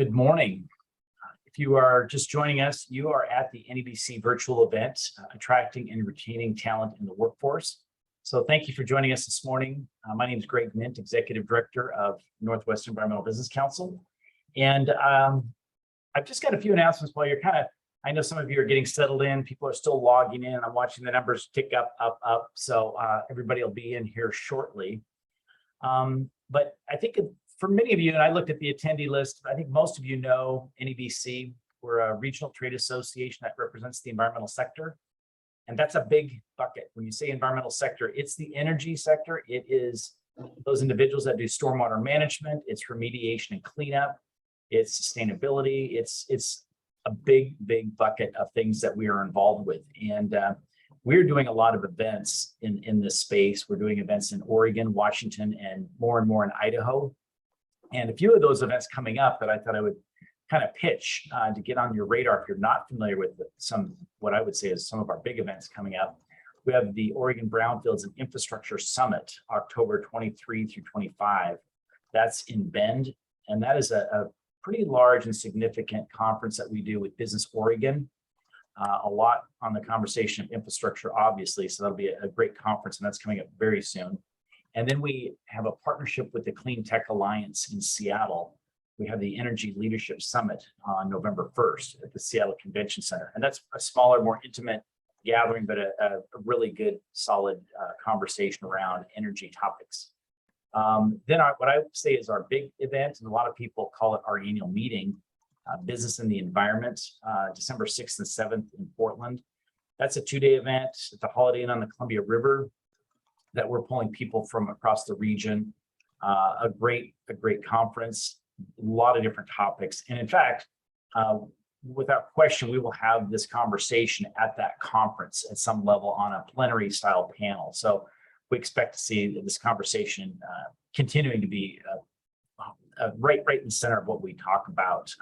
Good morning. If you are just joining us, you are at the NEBC virtual event, Attracting and Retaining Talent in the Workforce. So thank you for joining us this morning. My name is Greg Mint, Executive Director of Northwest Environmental Business Council. And I've just got a few announcements while you're I know some of you are getting settled in. People are still logging in. I'm watching the numbers tick up. So everybody will be in here shortly. But I think for many of you, and I looked at the attendee list, I think most of you know NEBC. We're a regional trade association that represents the environmental sector. And that's a big bucket. When you say environmental sector, it's the energy sector. It is those individuals that do stormwater management, it's remediation and cleanup, it's sustainability, it's a big bucket of things that we are involved with. And we're doing a lot of events in this space. We're doing events in Oregon, Washington, and more in Idaho. And a few of those events coming up that I thought I would kind of pitch to get on your radar if you're not familiar with what I would say is some of our big events coming up. We have the Oregon Brownfields and Infrastructure Summit, October 23 through 25. That's in Bend. And that is a pretty large and significant conference that we do with Business Oregon. A lot on the conversation of infrastructure, obviously. So that'll be a great conference, and that's coming up very soon. And then we have a partnership with the Clean Tech Alliance in Seattle. We have the Energy Leadership Summit on November 1st at the Seattle Convention Center. And that's a smaller, more intimate gathering, but a really good, solid conversation around energy topics. Then what I would say is our big event, and a lot of people call it our annual meeting, Business in the Environment, December 6th and 7th in Portland. That's a two-day event at the Holiday Inn on the Columbia River that we're pulling people from across the region. A great conference, a lot of different topics. And in fact, without question, we will have this conversation at that conference at some level on a plenary style panel. So we expect to see this conversation continuing to be right in the center of what we talk about.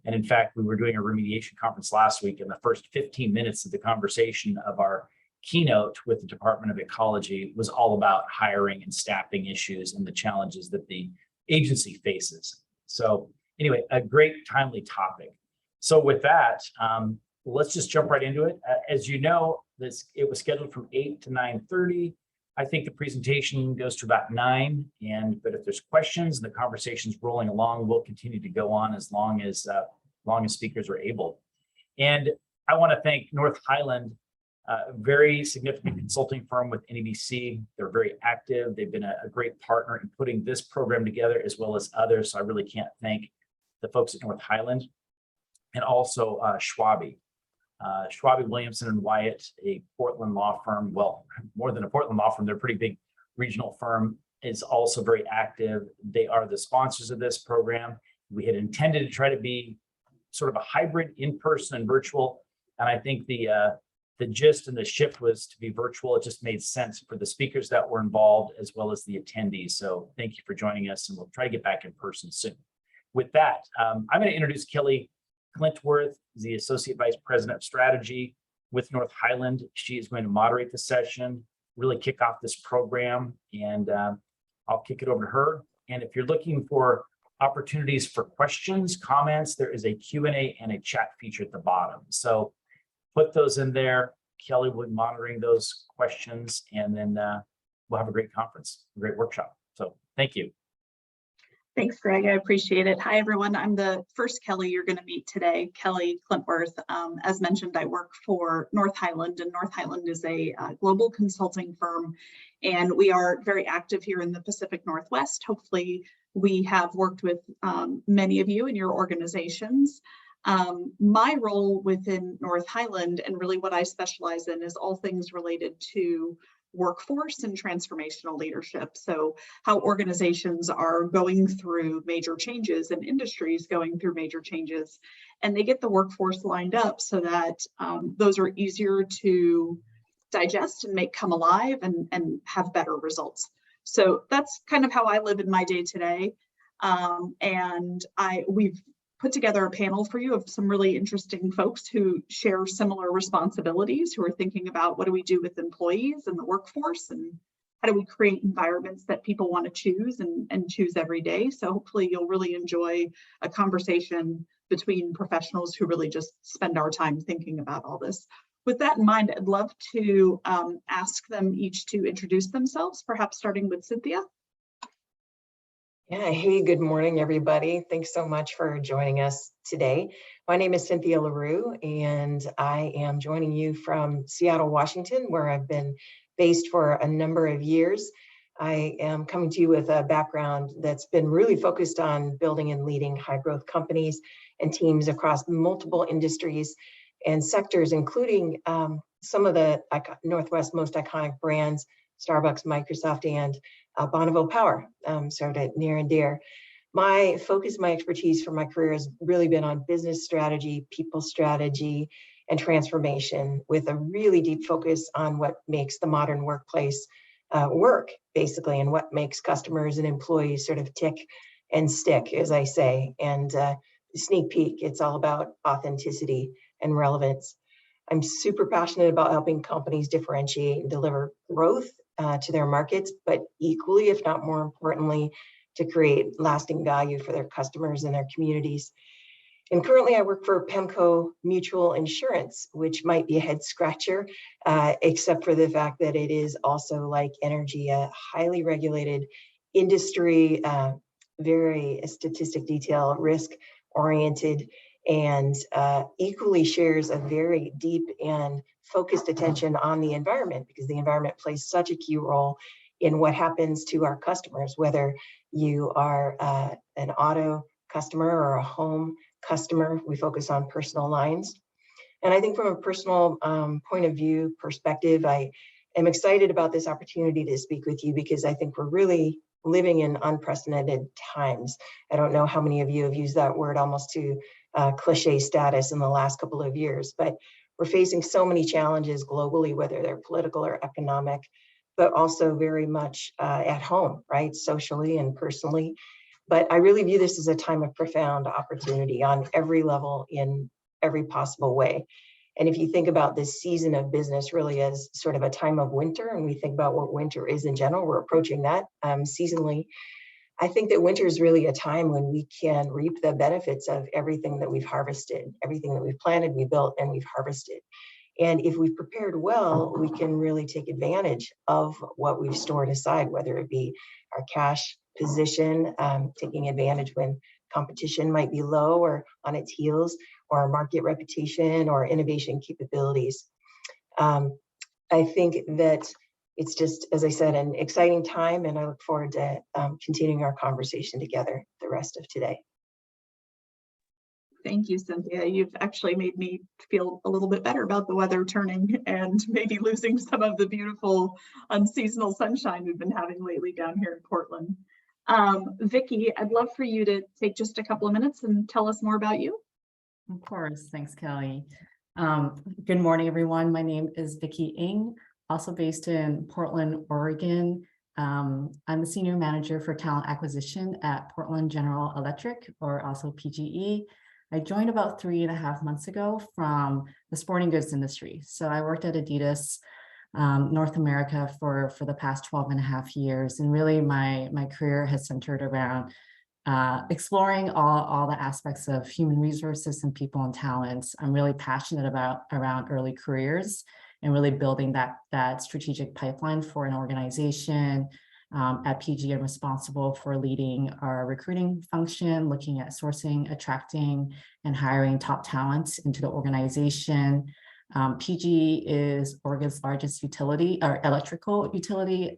And in fact, we were doing a remediation conference last week, and the first 15 minutes of the conversation of our keynote with the Department of Ecology was all about hiring and staffing issues and the challenges that the agency faces. So anyway, a great timely topic. So with that, let's just jump right into it. As you know, it was scheduled from 8 to 9:30. I think the presentation goes to about 9, but if there's questions and the conversation's rolling along, we'll continue to go on as long as speakers are able. And I want to thank North Highland, a very significant consulting firm with NEBC. They're very active. They've been a great partner in putting this program together as well as others. So I really can't thank the folks at North Highland, and also Schwabe. Schwabe, Williamson and Wyatt, a Portland law firm, well, more than a Portland law firm, they're a pretty big regional firm, is also very active. They are the sponsors of this program. We had intended to try to be sort of a hybrid in-person and virtual. And I think the gist and the shift was to be virtual. It just made sense for the speakers that were involved as well as the attendees. So thank you for joining us, and we'll try to get back in person soon. With that, I'm going to introduce Kelly Clintworth, the Associate Vice President of Strategy with North Highland. She is going to moderate the session, really kick off this program, and I'll kick it over to her. And if you're looking for opportunities for questions, comments, there is a Q&A and a chat feature at the bottom. So put those in there. Kelly will be monitoring those questions, and then we'll have a great conference, a great workshop. So thank you. Thanks, Greg. I appreciate it. Hi, everyone. I'm the first Kelly you're going to meet today, Kelly Clintworth. As mentioned, I work for North Highland, and North Highland is a global consulting firm, and we are very active here in the Pacific Northwest. Hopefully, we have worked with many of you in your organizations. My role within North Highland, and really what I specialize in, is all things related to workforce and transformational leadership. So how organizations are going through major changes and industries going through major changes, and they get the workforce lined up so that those are easier to digest and make come alive and have better results. So that's kind of how I live in my day today. And we've put together a panel for you of some really interesting folks who share similar responsibilities, who are thinking about what do we do with employees and the workforce, and how do we create environments that people want to choose and choose every day. So hopefully you'll really enjoy a conversation between professionals who really just spend our time thinking about all this. With that in mind, I'd love to ask them each to introduce themselves, perhaps starting with Cynthia. Yeah, hey, good morning, everybody. Thanks so much for joining us today. My name is Cynthia LaRue, and I am joining you from Seattle, Washington, where I've been based for a number of years. I am coming to you with a background that's been really focused on building and leading high growth companies and teams across multiple industries and sectors, including some of the Northwest most iconic brands, Starbucks, Microsoft, and Bonneville Power, sort of near and dear. My focus, my expertise for my career has really been on business strategy, people strategy, and transformation, with a really deep focus on what makes the modern workplace work, basically, and what makes customers and employees sort of tick and stick, as I say. And sneak peek, it's all about authenticity and relevance. I'm super passionate about helping companies differentiate and deliver growth to their markets, but equally, if not more importantly, to create lasting value for their customers and their communities. And currently I work for PEMCO Mutual Insurance, which might be a head scratcher, except for the fact that it is also, like energy, a highly regulated industry, very statistic detail, risk oriented, and equally shares a very deep and focused attention on the environment, because the environment plays such a key role in what happens to our customers, whether you are an auto customer or a home customer. We focus on personal lines. And I think from a personal point of view perspective, I am excited about this opportunity to speak with you, because I think we're really living in unprecedented times. I don't know how many of you have used that word almost to cliche status in the last couple of years, but we're facing so many challenges globally, whether they're political or economic, but also very much at home, right? Socially and personally. But I really view this as a time of profound opportunity on every level, in every possible way. And if you think about this season of business really as sort of a time of winter, and we think about what winter is in general, we're approaching that seasonally. I think that winter is really a time when we can reap the benefits of everything that we've harvested, everything that we've planted, we built, and we've harvested. And if we've prepared well, we can really take advantage of what we've stored aside, whether it be our cash position, taking advantage when competition might be low or on its heels, or our market reputation or innovation capabilities. I think that it's just, as I said, an exciting time, and I look forward to continuing our conversation together the rest of today. Thank you, Cynthia. You've actually made me feel a little bit better about the weather turning and maybe losing some of the beautiful unseasonal sunshine we've been having lately down here in Portland. Vicki, I'd love for you to take just a couple of minutes and tell us more about you. Of course. Thanks, Kelly. Good morning, everyone. My name is Vicki Ng, also based in Portland, Oregon. I'm the Senior Manager for Talent Acquisition at Portland General Electric, or also PGE. I joined about 3.5 months ago from the sporting goods industry. So I worked at Adidas North America for the past 12.5 years. And really my career has centered around exploring all the aspects of human resources and people and talents. I'm really passionate around early careers and really building that strategic pipeline for an organization. At PG, I'm responsible for leading our recruiting function, looking at sourcing, attracting, and hiring top talent into the organization. PG is Oregon's largest utility or electrical utility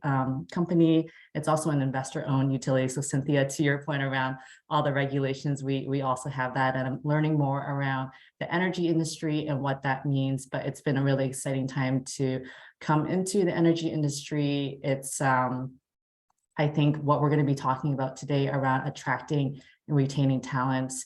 company. It's also an investor-owned utility. So Cynthia, to your point around all the regulations, we also have that. And I'm learning more around the energy industry and what that means. But it's been a really exciting time to come into the energy industry. It's I think what we're going to be talking about today around attracting and retaining talents,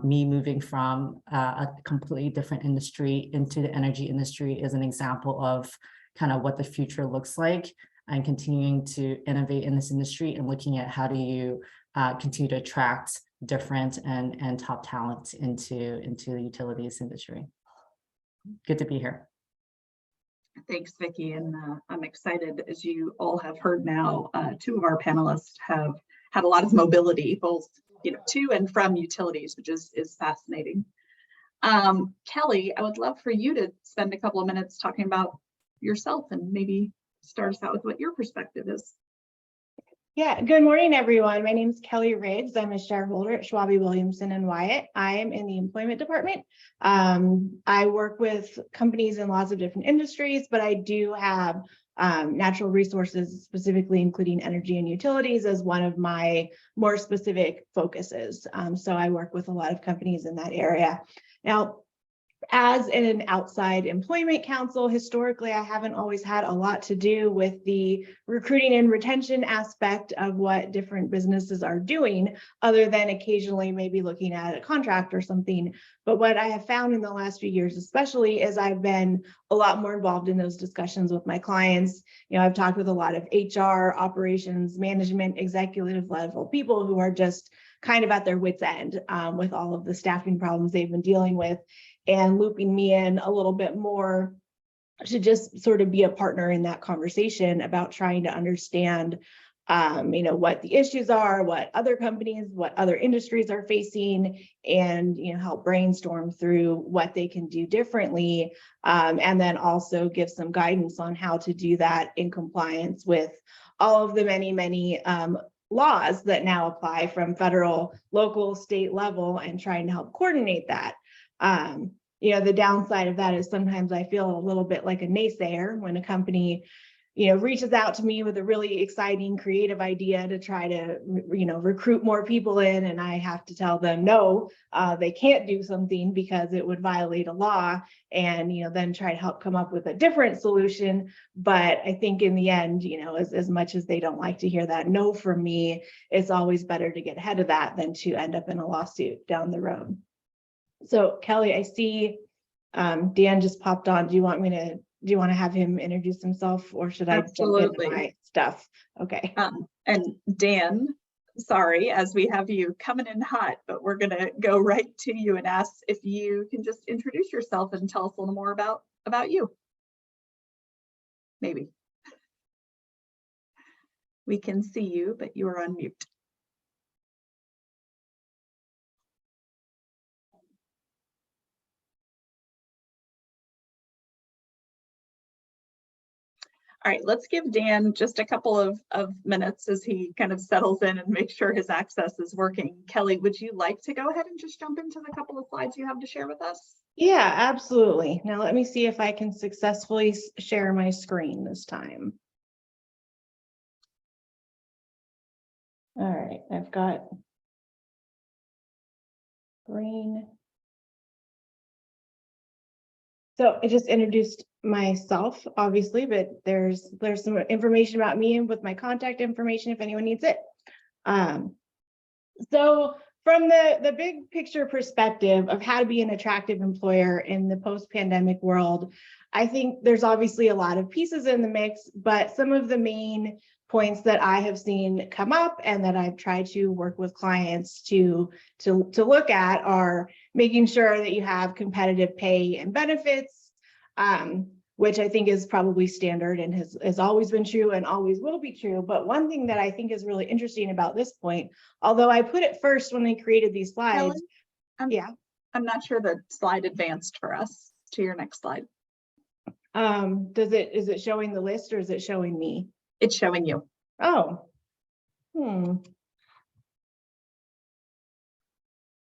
me moving from a completely different industry into the energy industry is an example of kind of what the future looks like, and continuing to innovate in this industry and looking at how do you continue to attract different and top talent into the utilities industry. Good to be here. Thanks, Vicki, and I'm excited. As you all have heard now, two of our panelists have had a lot of mobility, both to and from utilities, which is fascinating. Kelly, I would love for you to spend a couple of minutes talking about yourself and maybe start us out with what your perspective is. Yeah, good morning, everyone. My name is Kelly Riggs. I'm a shareholder at Schwab Williamson and Wyatt. I am in the employment department. I work with companies in lots of different industries, but I do have natural resources, specifically including energy and utilities, as one of my more specific focuses. So I work with a lot of companies in that area. Now, as an outside employment counsel, historically, I haven't always had a lot to do with the recruiting and retention aspect of what different businesses are doing, other than occasionally maybe looking at a contract or something. But what I have found in the last few years, especially, is I've been a lot more involved in those discussions with my clients. I've talked with a lot of HR, operations, management, executive level people who are just kind of at their wits' end with all of the staffing problems they've been dealing with, and looping me in a little bit more to just sort of be a partner in that conversation about trying to understand, what the issues are, what other companies, what other industries are facing, and, help brainstorm through what they can do differently. And then also give some guidance on how to do that in compliance with all of the many laws that now apply from federal, local, state level, and trying to help coordinate that. The downside of that is sometimes I feel a little bit like a naysayer when a company, reaches out to me with a really exciting, creative idea to try to, recruit more people in, and I have to tell them, no, they can't do something because it would violate a law, and, then try to help come up with a different solution. But I think in the end, as much as they don't like to hear that no from me, it's always better to get ahead of that than to end up in a lawsuit down the road. So Kelly, I see Dan just popped on. Do you want to have him introduce himself, or should I Absolutely. jump into my stuff? Okay. And Dan, sorry, as we have you coming in hot, but we're going to go right to you and ask if you can just introduce yourself and tell us a little more about you. Maybe. We can see you, but you are on mute. All right, let's give Dan just a couple of minutes as he kind of settles in and makes sure his access is working. Kelly, would you like to go ahead and just jump into the couple of slides you have to share with us? Yeah, absolutely. Now let me see if I can successfully share my screen this time. All right, I've got green. So I just introduced myself, obviously, but there's some information about me and with my contact information if anyone needs it. So from the big picture perspective of how to be an attractive employer in the post-pandemic world, I think there's obviously a lot of pieces in the mix, but some of the main points that I have seen come up and that I've tried to work with clients to look at are making sure that you have competitive pay and benefits, which I think is probably standard and has always been true and always will be true. But one thing that I think is really interesting about this point, although I put it first when they created these slides. Helen, I'm not sure the slide advanced for us to your next slide. Is it showing the list or is it showing me? It's showing you. Oh.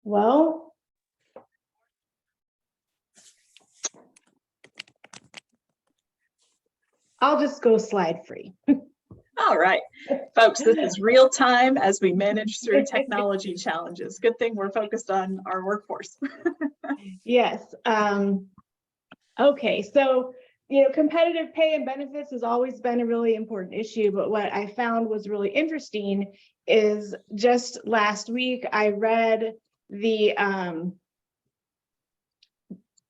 Well, I'll just go slide free. All right, folks, this is real time as we manage through technology challenges. Good thing we're focused on our workforce. Yes. Okay, so competitive pay and benefits has always been a really important issue, but what I found was really interesting is just last week I read the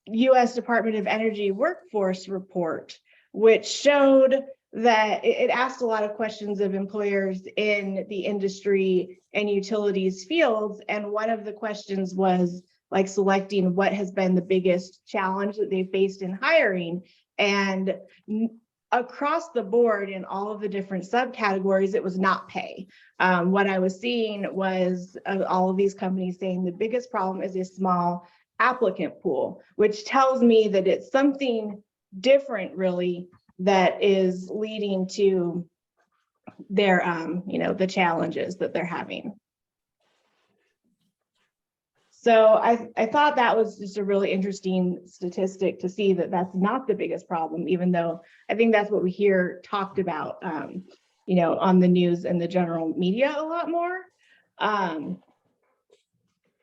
U.S. Department of Energy workforce report, which showed that it asked a lot of questions of employers in the industry and utilities fields. And one of the questions was like selecting what has been the biggest challenge that they faced in hiring. And across the board in all of the different subcategories, it was not pay. What I was seeing was all of these companies saying the biggest problem is a small applicant pool, which tells me that it's something different really that is leading to their, the challenges that they're having. So I thought that was just a really interesting statistic to see that that's not the biggest problem, even though I think that's what we hear talked about, on the news and the general media a lot more.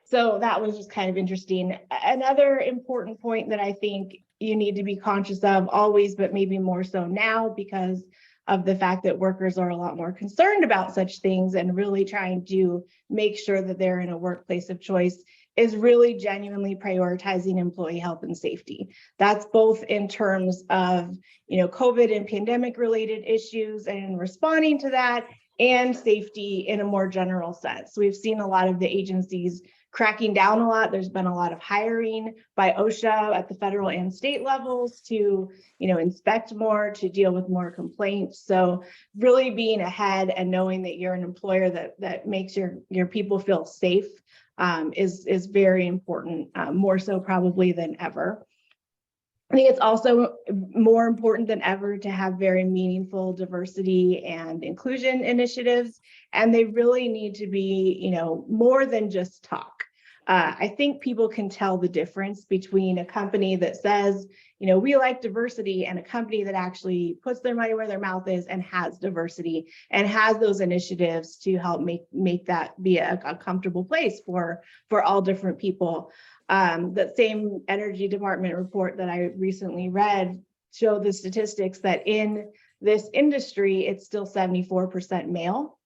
So that was just kind of interesting. Another important point that I think you need to be conscious of always, but maybe more so now because of the fact that workers are a lot more concerned about such things and really trying to make sure that they're in a workplace of choice, is really genuinely prioritizing employee health and safety. That's both in terms of, COVID and pandemic related issues and responding to that, and safety in a more general sense. We've seen a lot of the agencies cracking down a lot. There's been a lot of hiring by OSHA at the federal and state levels to, inspect more, to deal with more complaints. So really being ahead and knowing that you're an employer that makes your people feel safe is very important, more so probably than ever. I think it's also more important than ever to have very meaningful diversity and inclusion initiatives, and they really need to be, more than just talk. I think people can tell the difference between a company that says, we like diversity, and a company that actually puts their money where their mouth is and has diversity and has those initiatives to help make that be a comfortable place for all different people. That same energy department report that I recently read showed the statistics that in this industry, it's still 74% male,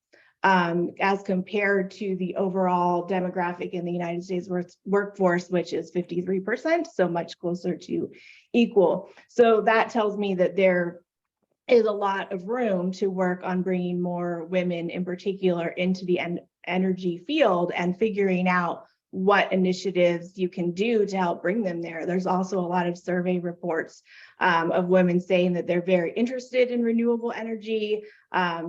as compared to the overall demographic in the United States workforce, which is 53%, so much closer to equal. So that tells me that there is a lot of room to work on bringing more women in particular into the energy field and figuring out what initiatives you can do to help bring them there. There's also a lot of survey reports of women saying that they're very interested in renewable energy,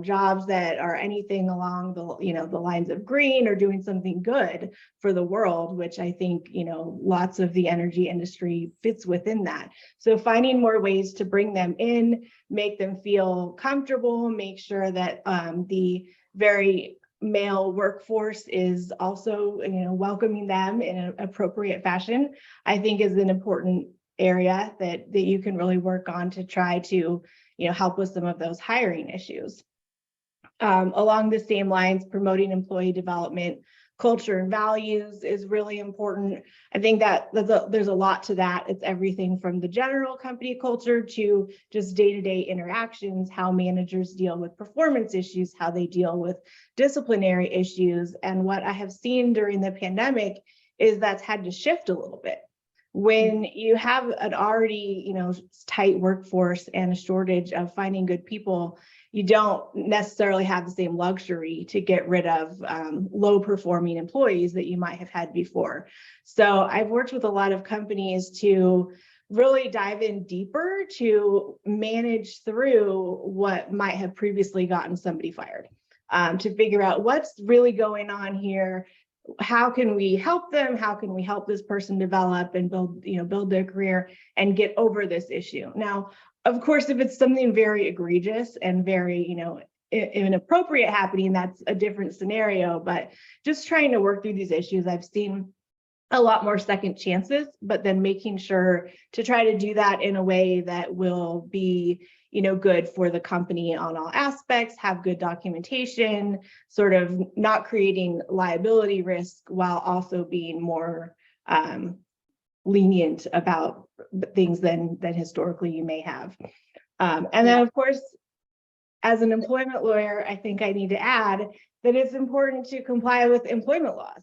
jobs that are anything along the lines of green or doing something good for the world, which I think, lots of the energy industry fits within that. So finding more ways to bring them in, make them feel comfortable, make sure that the very male workforce is also, welcoming them in an appropriate fashion, I think is an important area that you can really work on to try to, help with some of those hiring issues. Along the same lines, promoting employee development, culture and values is really important. I think that there's a lot to that. It's everything from the general company culture to just day-to-day interactions, how managers deal with performance issues, how they deal with disciplinary issues. And what I have seen during the pandemic is that's had to shift a little bit. When you have an already, tight workforce and a shortage of finding good people, you don't necessarily have the same luxury to get rid of low performing employees that you might have had before. So I've worked with a lot of companies to really dive in deeper to manage through what might have previously gotten somebody fired, to figure out what's really going on here. How can we help them? How can we help this person develop and build their career and get over this issue? Now, of course, if it's something very egregious and very, inappropriate happening, that's a different scenario. But just trying to work through these issues, I've seen a lot more second chances, but then making sure to try to do that in a way that will be, good for the company on all aspects, have good documentation, sort of not creating liability risk while also being more lenient about things than historically you may have. And then, of course, as an employment lawyer, I think I need to add that it's important to comply with employment laws.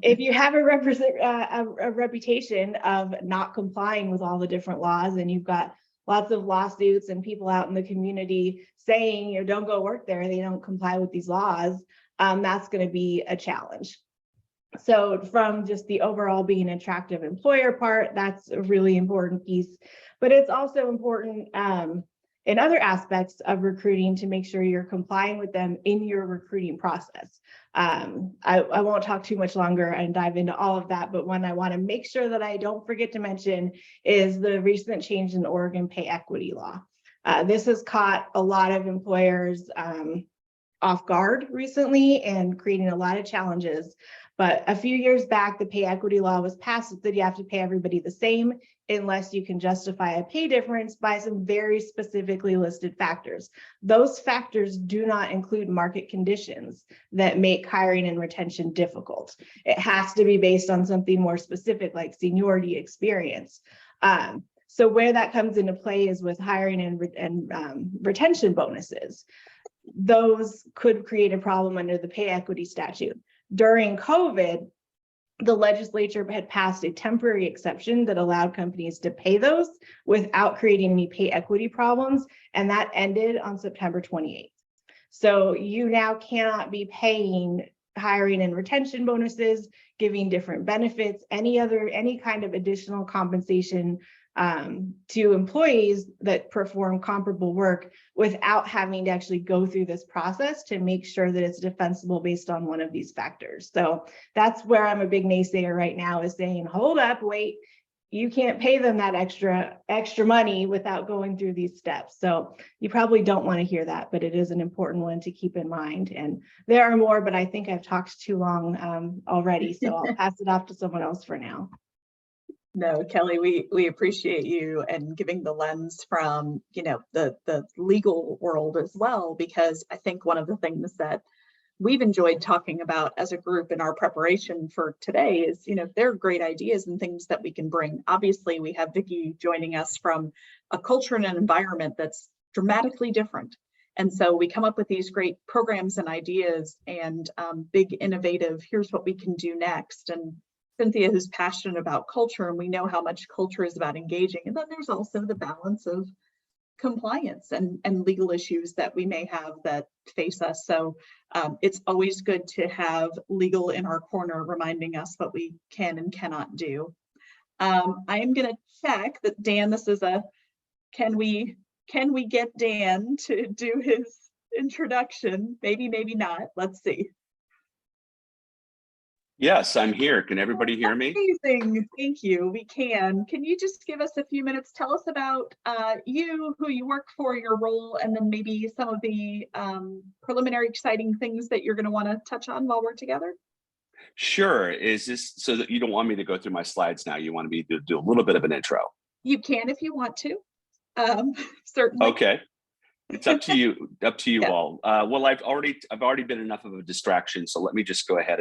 If you have a reputation of not complying with all the different laws, and you've got lots of lawsuits and people out in the community saying, don't go work there, they don't comply with these laws, that's going to be a challenge. So from just the overall being an attractive employer part, that's a really important piece. But it's also important in other aspects of recruiting to make sure you're complying with them in your recruiting process. I won't talk too much longer and dive into all of that, but one I want to make sure that I don't forget to mention is the recent change in the Oregon pay equity law. This has caught a lot of employers off guard recently and creating a lot of challenges. But a few years back, the pay equity law was passed that you have to pay everybody the same unless you can justify a pay difference by some very specifically listed factors. Those factors do not include market conditions that make hiring and retention difficult. It has to be based on something more specific like seniority, experience. So where that comes into play is with hiring and retention bonuses. Those could create a problem under the pay equity statute. During COVID, the legislature had passed a temporary exception that allowed companies to pay those without creating any pay equity problems, and that ended on September 28th. So you now cannot be paying hiring and retention bonuses, giving different benefits, any kind of additional compensation to employees that perform comparable work without having to actually go through this process to make sure that it's defensible based on one of these factors. So that's where I'm a big naysayer right now, is saying, hold up, wait, you can't pay them that extra money without going through these steps. So you probably don't want to hear that, but it is an important one to keep in mind. And there are more, but I think I've talked too long already, so I'll pass it off to someone else for now. No, Kelly, we appreciate you and giving the lens from, the legal world as well, because I think one of the things that we've enjoyed talking about as a group in our preparation for today is, there are great ideas and things that we can bring. Obviously, we have Vicki joining us from a culture and an environment that's dramatically different. And so we come up with these great programs and ideas and big innovative, here's what we can do next. And Cynthia, who's passionate about culture, and we know how much culture is about engaging. And then there's also the balance of compliance and legal issues that we may have that face us. So it's always good to have legal in our corner, reminding us what we can and cannot do. I am going to check that Dan, this is can we get Dan to do his introduction? Maybe not. Let's see. Yes, I'm here. Can everybody hear me? Amazing. Thank you. We can. Can you just give us a few minutes? Tell us about you, who you work for, your role, and then maybe some of the preliminary exciting things that you're going to want to touch on while we're together. Sure. Is this so that you don't want me to go through my slides now? You want me to do a little bit of an intro? You can if you want to. Certainly. Okay. It's up to you, Yeah. all. Well, I've already been enough of a distraction, so let me just go ahead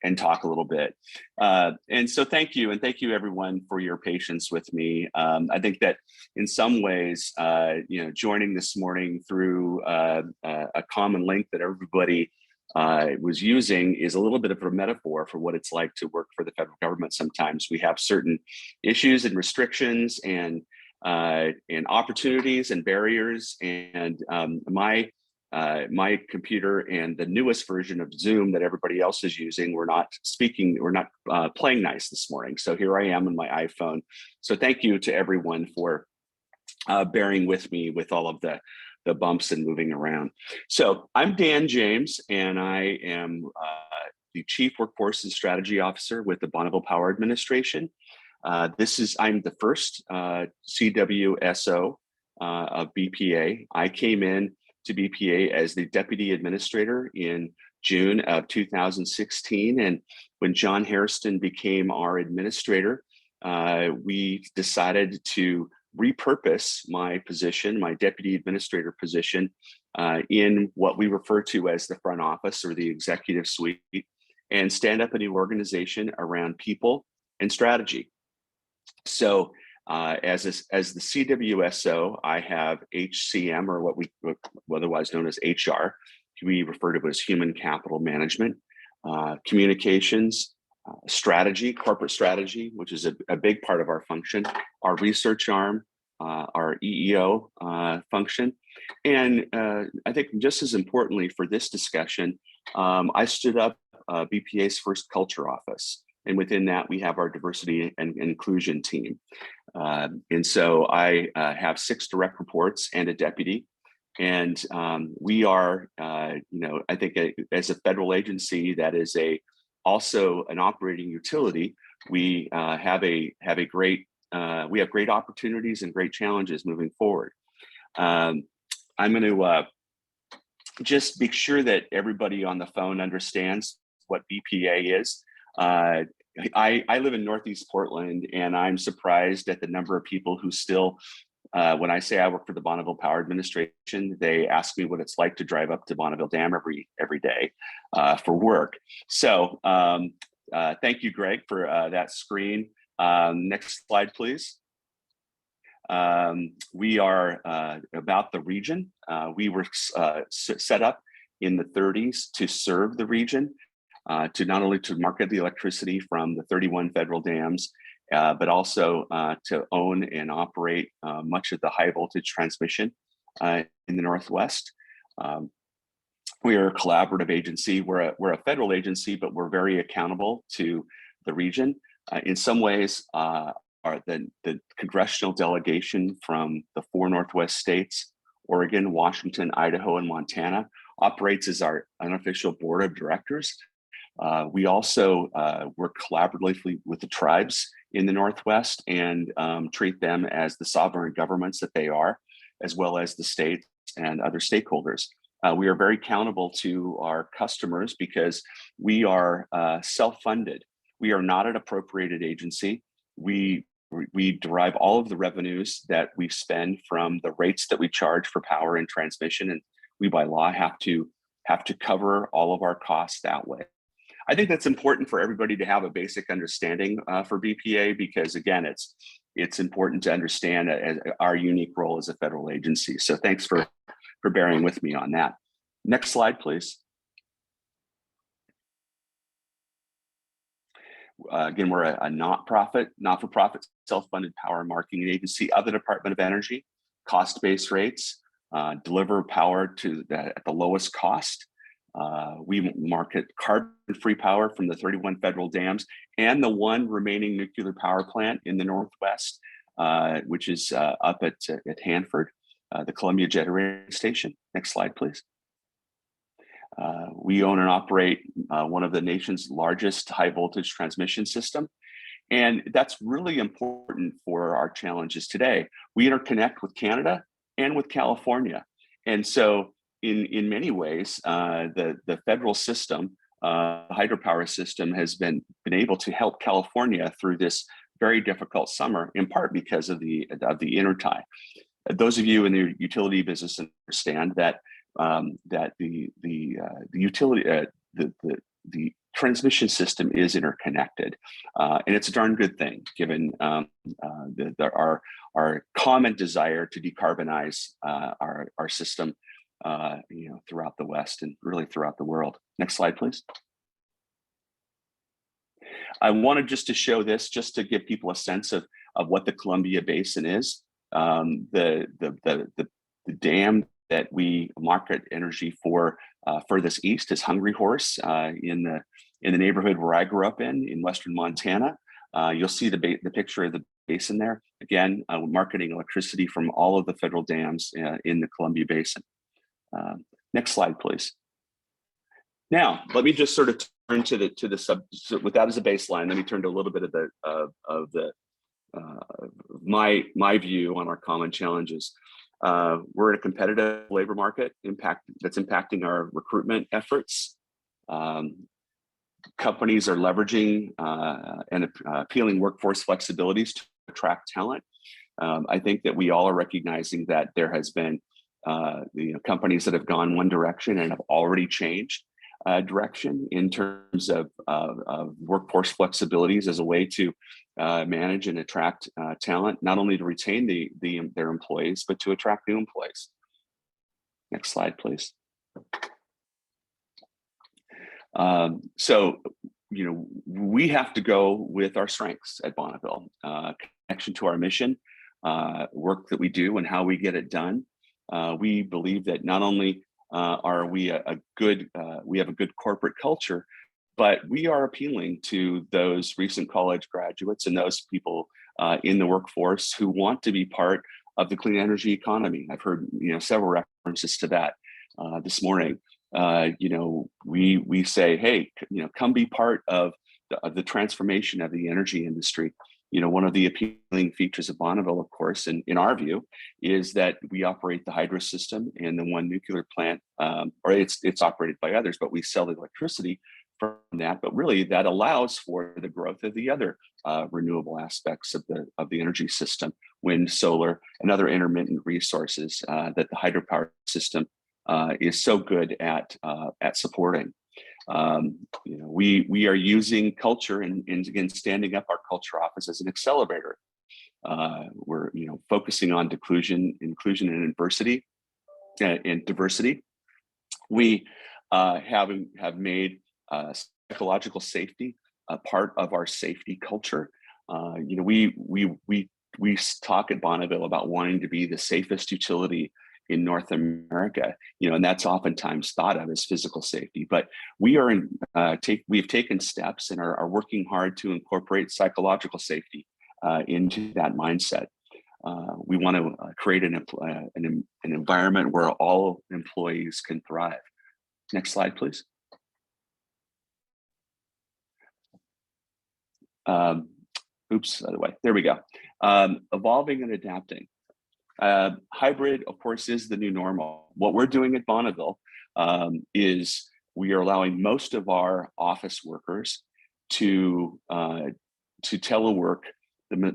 and talk a little bit. And so thank you everyone for your patience with me. I think that in some ways, joining this morning through a common link that everybody was using is a little bit of a metaphor for what it's like to work for the federal government. Sometimes we have certain issues and restrictions and opportunities and barriers, and my computer and the newest version of Zoom that everybody else is using, we're not playing nice this morning. So here I am on my iPhone. So thank you to everyone for bearing with me with all of the bumps and moving around. So I'm Dan James, and I am the Chief Workforce and Strategy Officer with the Bonneville Power Administration. I'm the first CWSO of BPA. I came in to BPA as the Deputy Administrator in June of 2016. And when John Hairston became our administrator, we decided to repurpose my position, my Deputy Administrator position, in what we refer to as the front office or the executive suite, and stand up a new organization around people and strategy. So as the CWSO, I have HCM, or what we otherwise known as HR. We refer to it as human capital management, communications, strategy, corporate strategy, which is a big part of our function, our research arm, our EEO function. And I think just as importantly for this discussion, I stood up BPA's first culture office. And within that, we have our diversity and inclusion team. And so I have 6 direct reports and a deputy. And we are, I think as a federal agency that is also an operating utility, we have great opportunities and great challenges moving forward. I'm going to just make sure that everybody on the phone understands what BPA is. I live in Northeast Portland, and I'm surprised at the number of people who still, when I say I work for the Bonneville Power Administration, they ask me what it's like to drive up to Bonneville Dam every day for work. So thank you, Greg, for that screen. Next slide, please. We are about the region. We were set up in the 30s to serve the region, to not only to market the electricity from the 31 federal dams, but also to own and operate much of the high voltage transmission in the Northwest. We are a collaborative agency. We're a federal agency, but we're very accountable to the region. In some ways, the congressional delegation from the 4 Northwest states, Oregon, Washington, Idaho, and Montana, operates as our unofficial board of directors. We also work collaboratively with the tribes in the Northwest and treat them as the sovereign governments that they are, as well as the states and other stakeholders. We are very accountable to our customers because we are self-funded. We are not an appropriated agency. We derive all of the revenues that we spend from the rates that we charge for power and transmission, and we by law have to cover all of our costs that way. I think that's important for everybody to have a basic understanding for BPA, because again, it's important to understand our unique role as a federal agency. So thanks for bearing with me on that. Next slide, please. Again, we're a not-for-profit, self-funded power and marketing agency of the Department of Energy, cost-based rates, deliver power at the lowest cost. We market carbon-free power from the 31 federal dams and the 1 remaining nuclear power plant in the Northwest, which is up at Hanford, the Columbia Generating Station. Next slide, please. We own and operate one of the nation's largest high voltage transmission system. And that's really important for our challenges today. We interconnect with Canada and with California. And so in many ways, the federal system, hydropower system, has been able to help California through this very difficult summer, in part because of the intertie. Those of you in the utility business understand that the transmission system is interconnected, and it's a darn good thing given our common desire to decarbonize our system, throughout the West and really throughout the world. Next slide, please. I wanted just to show this, just to give people a sense of what the Columbia Basin is. The dam that we market energy for furthest east is Hungry Horse in the neighborhood where I grew up in Western Montana. You'll see the picture of the basin there. Again, marketing electricity from all of the federal dams in the Columbia Basin. Next slide, please. Now, let me just sort of turn to the sub. So with that as a baseline, let me turn to a little bit of my view on our common challenges. We're in a competitive labor market that's impacting our recruitment efforts. Companies are leveraging and appealing workforce flexibilities to attract talent. I think that we all are recognizing that there has been companies that have gone one direction and have already changed direction in terms of workforce flexibilities as a way to manage and attract talent, not only to retain their employees, but to attract new employees. Next slide, please. So, we have to go with our strengths at Bonneville, connection to our mission, work that we do and how we get it done. We believe that not only are we we have a good corporate culture, but we are appealing to those recent college graduates and those people in the workforce who want to be part of the clean energy economy. I've heard several references to that this morning. We say, hey, come be part of the transformation of the energy industry. One of the appealing features of Bonneville, of course, in our view, is that we operate the hydro system and the one nuclear plant, or it's operated by others, but we sell the electricity from that. But really, that allows for the growth of the other renewable aspects of the energy system, wind, solar, and other intermittent resources that the hydropower system is so good at supporting. We are using culture and again, standing up our culture office as an accelerator. We're focusing on inclusion and diversity. We have made psychological safety a part of our safety culture. We talk at Bonneville about wanting to be the safest utility in North America, and that's oftentimes thought of as physical safety. But we've taken steps and are working hard to incorporate psychological safety into that mindset. We want to create an environment where all employees can thrive. Next slide, please. Oops, other way. There we go. Evolving and adapting. Hybrid, of course, is the new normal. What we're doing at Bonneville is we are allowing most of our office workers to telework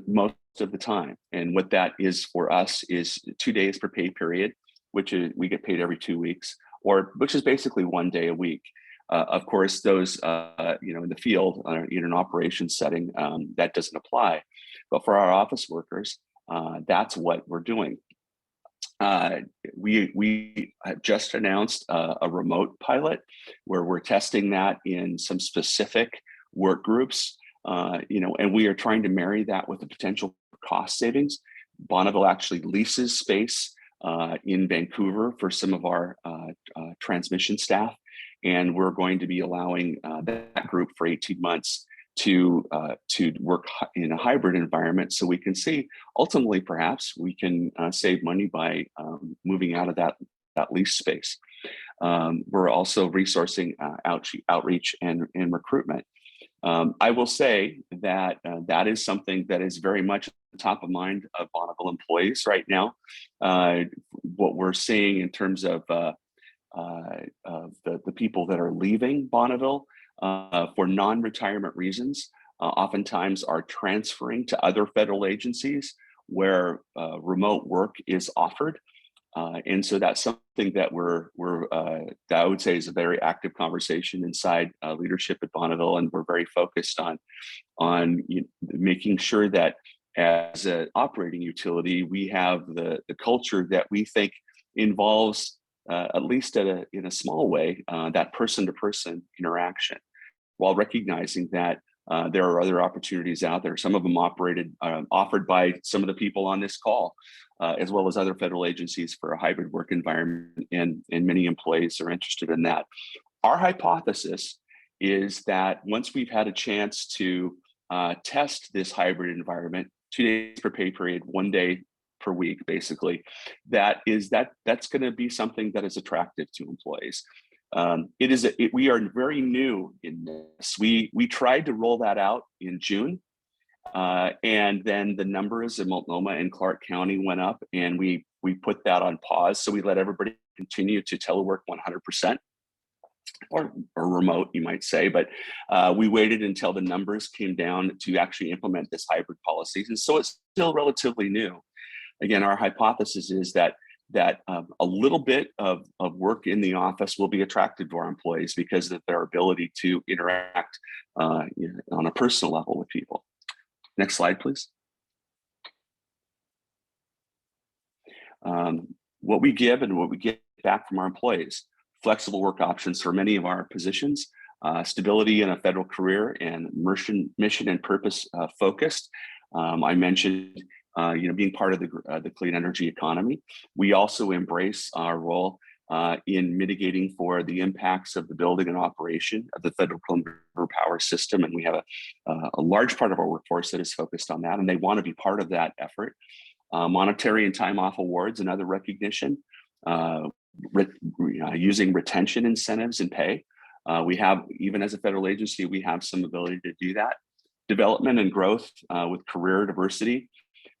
most of the time. And what that is for us is 2 days per pay period, which is we get paid every 2 weeks, which is basically 1 day a week. Of course, those in the field in an operations setting that doesn't apply, but for our office workers, that's what we're doing. We have just announced a remote pilot where we're testing that in some specific work groups, and we are trying to marry that with the potential cost savings. Bonneville actually leases space in Vancouver for some of our transmission staff, and we're going to be allowing that group for 18 months to work in a hybrid environment, so we can see ultimately perhaps we can save money by moving out of that lease space. We're also resourcing outreach and recruitment. I will say that that is something that is very much top of mind of Bonneville employees right now. What we're seeing in terms of the people that are leaving Bonneville for non-retirement reasons, oftentimes are transferring to other federal agencies where remote work is offered. And so that's something that that I would say is a very active conversation inside leadership at Bonneville, and we're very focused on making sure that as an operating utility, we have the culture that we think involves, at least in a small way, that person-to-person interaction, while recognizing that there are other opportunities out there. Some of them offered by some of the people on this call, as well as other federal agencies for a hybrid work environment, and many employees are interested in that. Our hypothesis is that once we've had a chance to test this hybrid environment, 2 days per pay period, 1 day per week, basically, that's going to be something that is attractive to employees. We are very new in this. We tried to roll that out in June, and then the numbers in Multnomah and Clark County went up, and we put that on pause. So we let everybody continue to telework 100%, or remote, you might say. But we waited until the numbers came down to actually implement this hybrid policy, and so it's still relatively new. Again, our hypothesis is that a little bit of work in the office will be attractive to our employees because of their ability to interact on a personal level with people. Next slide, please. What we give and what we get back from our employees: flexible work options for many of our positions, stability in a federal career, and mission and purpose focused. I mentioned being part of the clean energy economy. We also embrace our role in mitigating for the impacts of the building and operation of the Federal Clean River Power System. And we have a large part of our workforce that is focused on that, and they want to be part of that effort. Monetary and time off awards, another recognition, using retention incentives and pay. We have, even as a federal agency, we have some ability to do that. Development and growth with career diversity.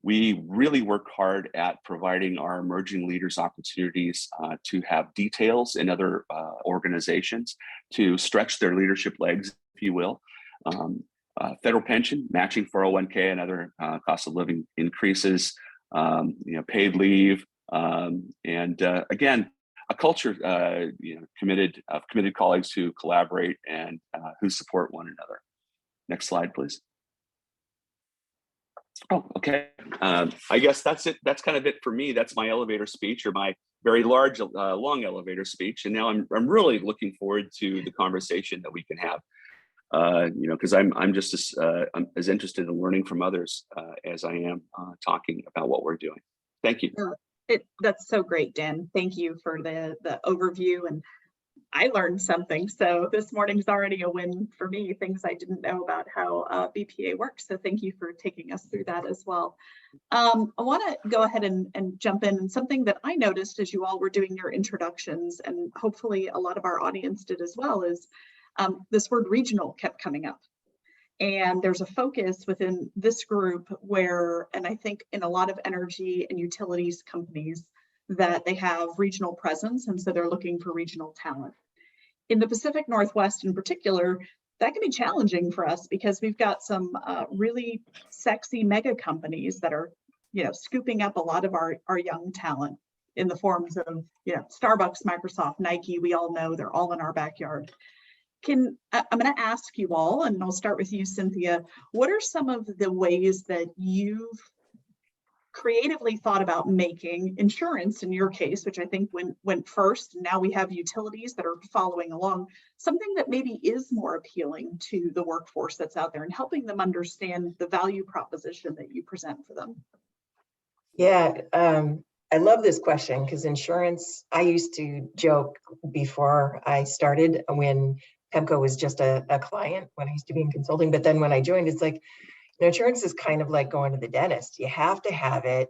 We really work hard at providing our emerging leaders opportunities to have details in other organizations to stretch their leadership legs, if you will. Federal pension, matching 401k and other cost of living increases, paid leave, and again, a culture committed colleagues who collaborate and who support one another. Next slide, please. Oh, okay. I guess that's it. That's kind of it for me. That's my elevator speech, or my very large, long elevator speech. And now I'm really looking forward to the conversation that we can have. Because I'm just as interested in learning from others as I am talking about what we're doing. Thank you. That's so great, Dan. Thank you for the overview, and I learned something. So this morning's already a win for me, things I didn't know about how BPA works. So thank you for taking us through that as well. I want to go ahead and jump in. And something that I noticed as you all were doing your introductions, and hopefully a lot of our audience did as well, is this word regional kept coming up. And there's a focus within this group where, and I think in a lot of energy and utilities companies, that they have regional presence, and so they're looking for regional talent. In the Pacific Northwest in particular, that can be challenging for us because we've got some really sexy mega companies that are, scooping up a lot of our young talent in the forms of, Starbucks, Microsoft, Nike. We all know they're all in our backyard. I'm going to ask you all, and I'll start with you, Cynthia. What are some of the ways that you've creatively thought about making insurance, in your case, which I think went first, and now we have utilities that are following along, something that maybe is more appealing to the workforce that's out there and helping them understand the value proposition that you present for them? Yeah, I love this question because insurance, I used to joke before I started when PEMCO was just a client when I used to be in consulting. But then when I joined, it's like, insurance is kind of like going to the dentist. You have to have it.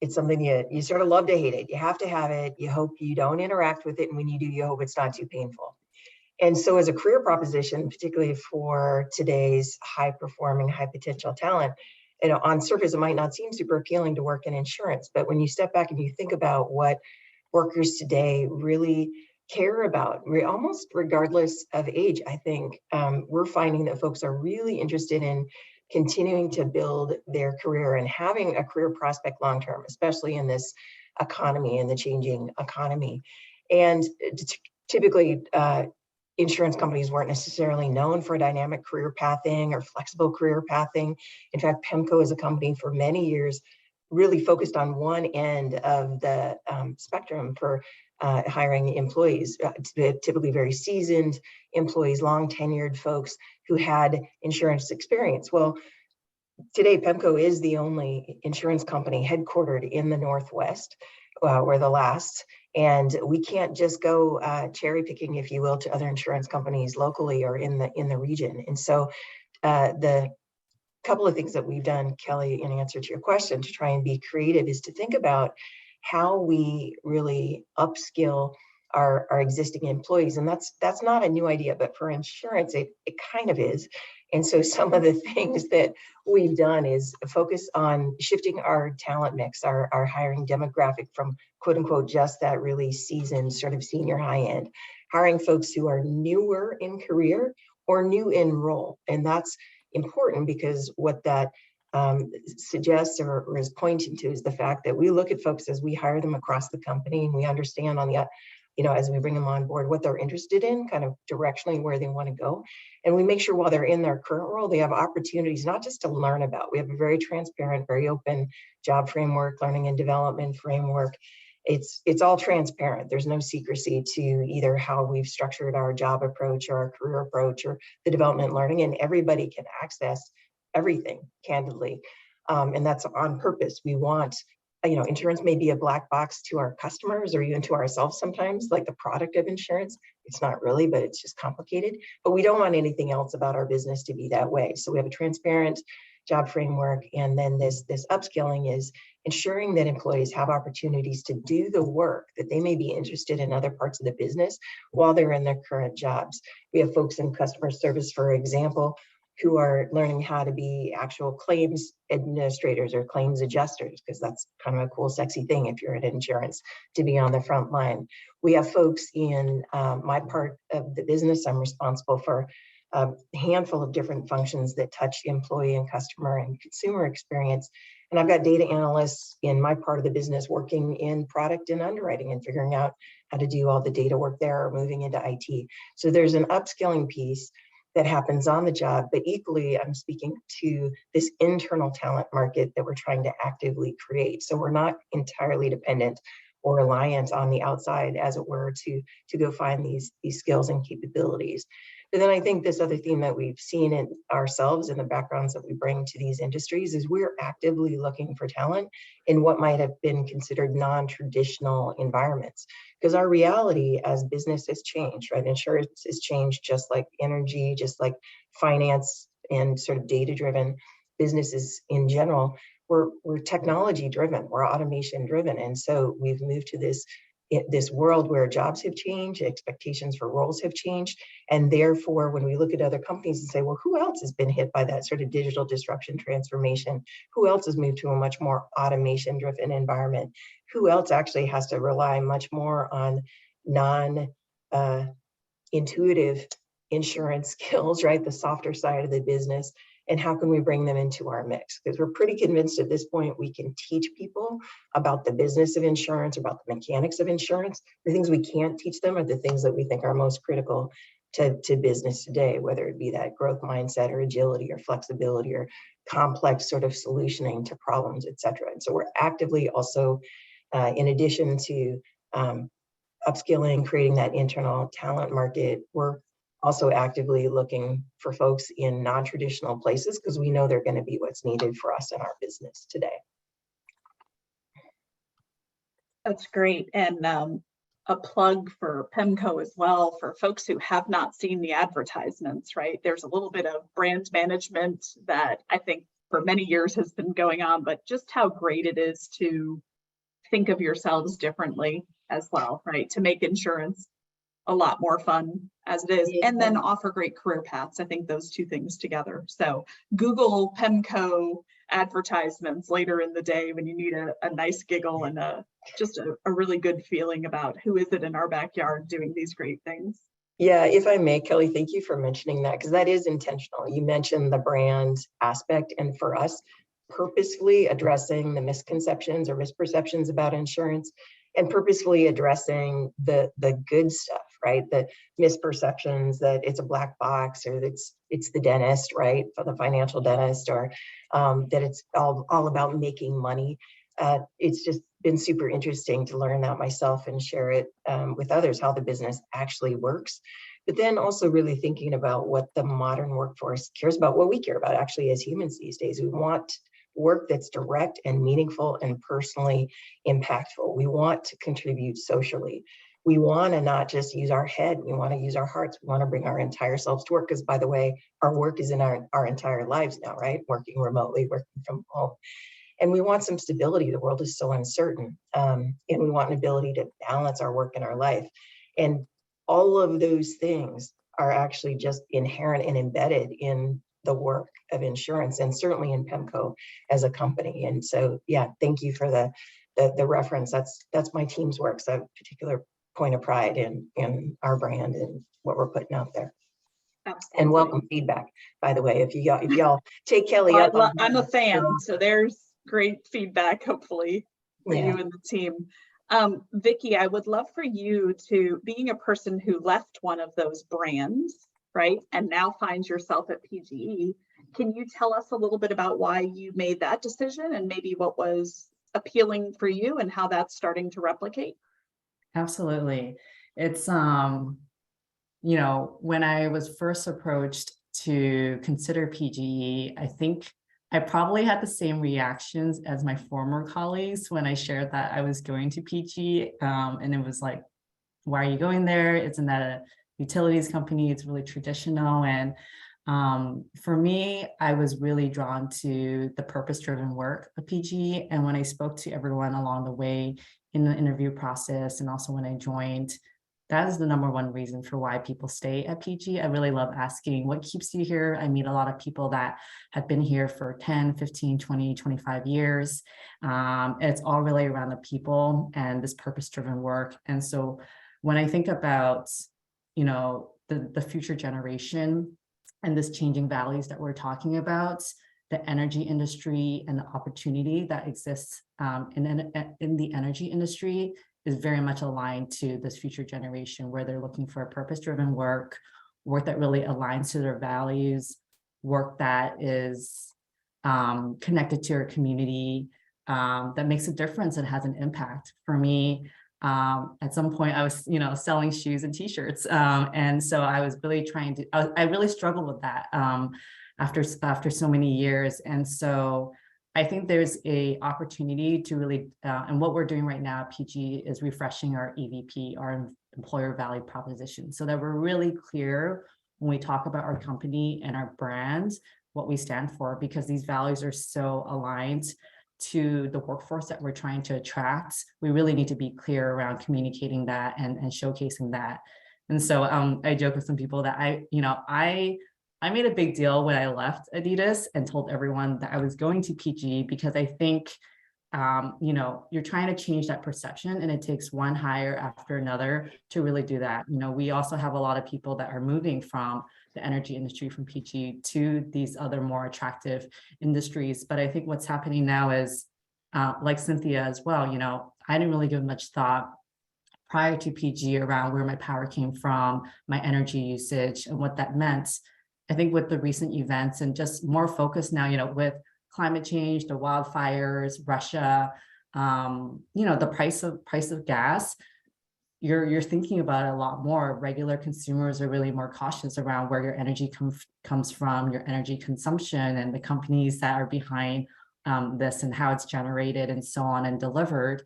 It's something you sort of love to hate it. You have to have it. You hope you don't interact with it. And when you do, you hope it's not too painful. And so as a career proposition, particularly for today's high performing, high potential talent, on surface, it might not seem super appealing to work in insurance. But when you step back and you think about what workers today really care about, almost regardless of age, I think we're finding that folks are really interested in continuing to build their career and having a career prospect long-term, especially in this economy and the changing economy. And typically, insurance companies weren't necessarily known for dynamic career pathing or flexible career pathing. In fact, PEMCO as a company for many years really focused on one end of the spectrum for hiring employees, typically very seasoned employees, long tenured folks who had insurance experience. Well, today PEMCO is the only insurance company headquartered in the Northwest. We're the last, and we can't just go cherry picking, if you will, to other insurance companies locally or in the region. And so the couple of things that we've done, Kelly, in answer to your question, to try and be creative, is to think about how we really upskill our existing employees. And that's not a new idea, but for insurance, it kind of is. And so some of the things that we've done is focus on shifting our talent mix, our hiring demographic from quote unquote, just that really seasoned sort of senior high end, hiring folks who are newer in career or new in role. And that's important because what that suggests or is pointing to is the fact that we look at folks as we hire them across the company, and we understand on the, as we bring them on board, what they're interested in, kind of directionally where they want to go. And we make sure while they're in their current role, they have opportunities not just to learn about. We have a very transparent, very open job framework, learning and development framework. It's all transparent. There's no secrecy to either how we've structured our job approach or our career approach or the development learning, and everybody can access everything candidly. And that's on purpose. We want insurance may be a black box to our customers or even to ourselves sometimes, like the product of insurance. It's not really, but it's just complicated. But we don't want anything else about our business to be that way. So we have a transparent job framework. And then this upskilling is ensuring that employees have opportunities to do the work that they may be interested in other parts of the business while they're in their current jobs. We have folks in customer service, for example, who are learning how to be actual claims administrators or claims adjusters, because that's kind of a cool, sexy thing if you're in insurance to be on the front line. We have folks in my part of the business. I'm responsible for a handful of different functions that touch employee and customer and consumer experience. And I've got data analysts in my part of the business working in product and underwriting and figuring out how to do all the data work there or moving into IT. So there's an upskilling piece that happens on the job, but equally I'm speaking to this internal talent market that we're trying to actively create. So we're not entirely dependent or reliant on the outside, as it were, to go find these skills and capabilities. But then I think this other theme that we've seen in ourselves and the backgrounds that we bring to these industries is we're actively looking for talent in what might have been considered non-traditional environments. Because our reality as business has changed, right? Insurance has changed just like energy, just like finance and sort of data-driven businesses in general. We're technology driven, we're automation driven. And so we've moved to this world where jobs have changed, expectations for roles have changed. And therefore, when we look at other companies and say, well, who else has been hit by that sort of digital disruption transformation? Who else has moved to a much more automation driven environment? Who else actually has to rely much more on non-intuitive insurance skills, right? The softer side of the business. And how can we bring them into our mix? Because we're pretty convinced at this point we can teach people about the business of insurance, about the mechanics of insurance. The things we can't teach them are the things that we think are most critical to business today, whether it be that growth mindset or agility or flexibility or complex sort of solutioning to problems, et cetera. And so we're actively also, in addition to upskilling, creating that internal talent market, we're also actively looking for folks in non-traditional places because we know they're going to be what's needed for us in our business today. That's great. And a plug for PEMCO as well for folks who have not seen the advertisements, right? There's a little bit of brand management that I think for many years has been going on, but just how great it is to think of yourselves differently as well, right? To make insurance a lot more fun as it is, and then offer great career paths. I think those two things together. So Google PEMCO advertisements later in the day when you need a nice giggle and just a really good feeling about who is it in our backyard doing these great things. Yeah, if I may, Kelly, thank you for mentioning that because that is intentional. You mentioned the brand aspect, and for us, purposefully addressing the misconceptions or misperceptions about insurance and purposefully addressing the good stuff, right? The misperceptions that it's a black box or it's the dentist, right? For the financial dentist, or that it's all about making money. It's just been super interesting to learn that myself and share it with others, how the business actually works. But then also really thinking about what the modern workforce cares about, what we care about actually as humans these days. We want work that's direct and meaningful and personally impactful. We want to contribute socially. We want to not just use our head, we want to use our hearts. We want to bring our entire selves to work because, by the way, our work is in our entire lives now, right? Working remotely, working from home. And we want some stability. The world is so uncertain. And we want an ability to balance our work and our life. And all of those things are actually just inherent and embedded in the work of insurance and certainly in PEMCO as a company. And so, yeah, thank you for the reference. That's my team's work. So I have a particular point of pride in our brand and what we're putting out there. Absolutely. And welcome feedback, by the way, if y'all take Kelly up. I'm a fan, so there's great feedback, hopefully, for you and the team. Vicki, I would love for you to, being a person who left one of those brands, right, and now finds yourself at PGE, can you tell us a little bit about why you made that decision and maybe what was appealing for you and how that's starting to replicate? Absolutely. It's, you know, when I was first approached to consider PGE, I think I probably had the same reactions as my former colleagues when I shared that I was going to PG. And it was like, why are you going there? Isn't that a utilities company? It's really traditional. And for me, I was really drawn to the purpose-driven work of PG. And when I spoke to everyone along the way in the interview process, and also when I joined, that is the number one reason for why people stay at PG. I really love asking what keeps you here. I meet a lot of people that have been here for 10, 15, 20, 25 years. It's all really around the people and this purpose-driven work. And so when I think about, the future generation and this changing values that we're talking about, the energy industry and the opportunity that exists in the energy industry is very much aligned to this future generation, where they're looking for a purpose-driven work that really aligns to their values, work that is connected to our community, that makes a difference and has an impact. For me, at some point I was, selling shoes and t-shirts. And so I was really I really struggled with that after so many years. And so I think there's a opportunity to really, and what we're doing right now at PG is refreshing our EVP, our employer value proposition, so that we're really clear when we talk about our company and our brand, what we stand for, because these values are so aligned to the workforce that we're trying to attract. We really need to be clear around communicating that and showcasing that. And so I joke with some people that I made a big deal when I left Adidas and told everyone that I was going to PG, because I think, you're trying to change that perception, and it takes one hire after another to really do that. We also have a lot of people that are moving from the energy industry from PG to these other more attractive industries. But I think what's happening now is, like Cynthia as well, I didn't really give much thought prior to PG around where my power came from, my energy usage, and what that meant. I think with the recent events and just more focus now, with climate change, the wildfires, Russia, the price of gas, you're thinking about it a lot more. Regular consumers are really more cautious around where your energy comes from, your energy consumption, and the companies that are behind this and how it's generated and so on and delivered.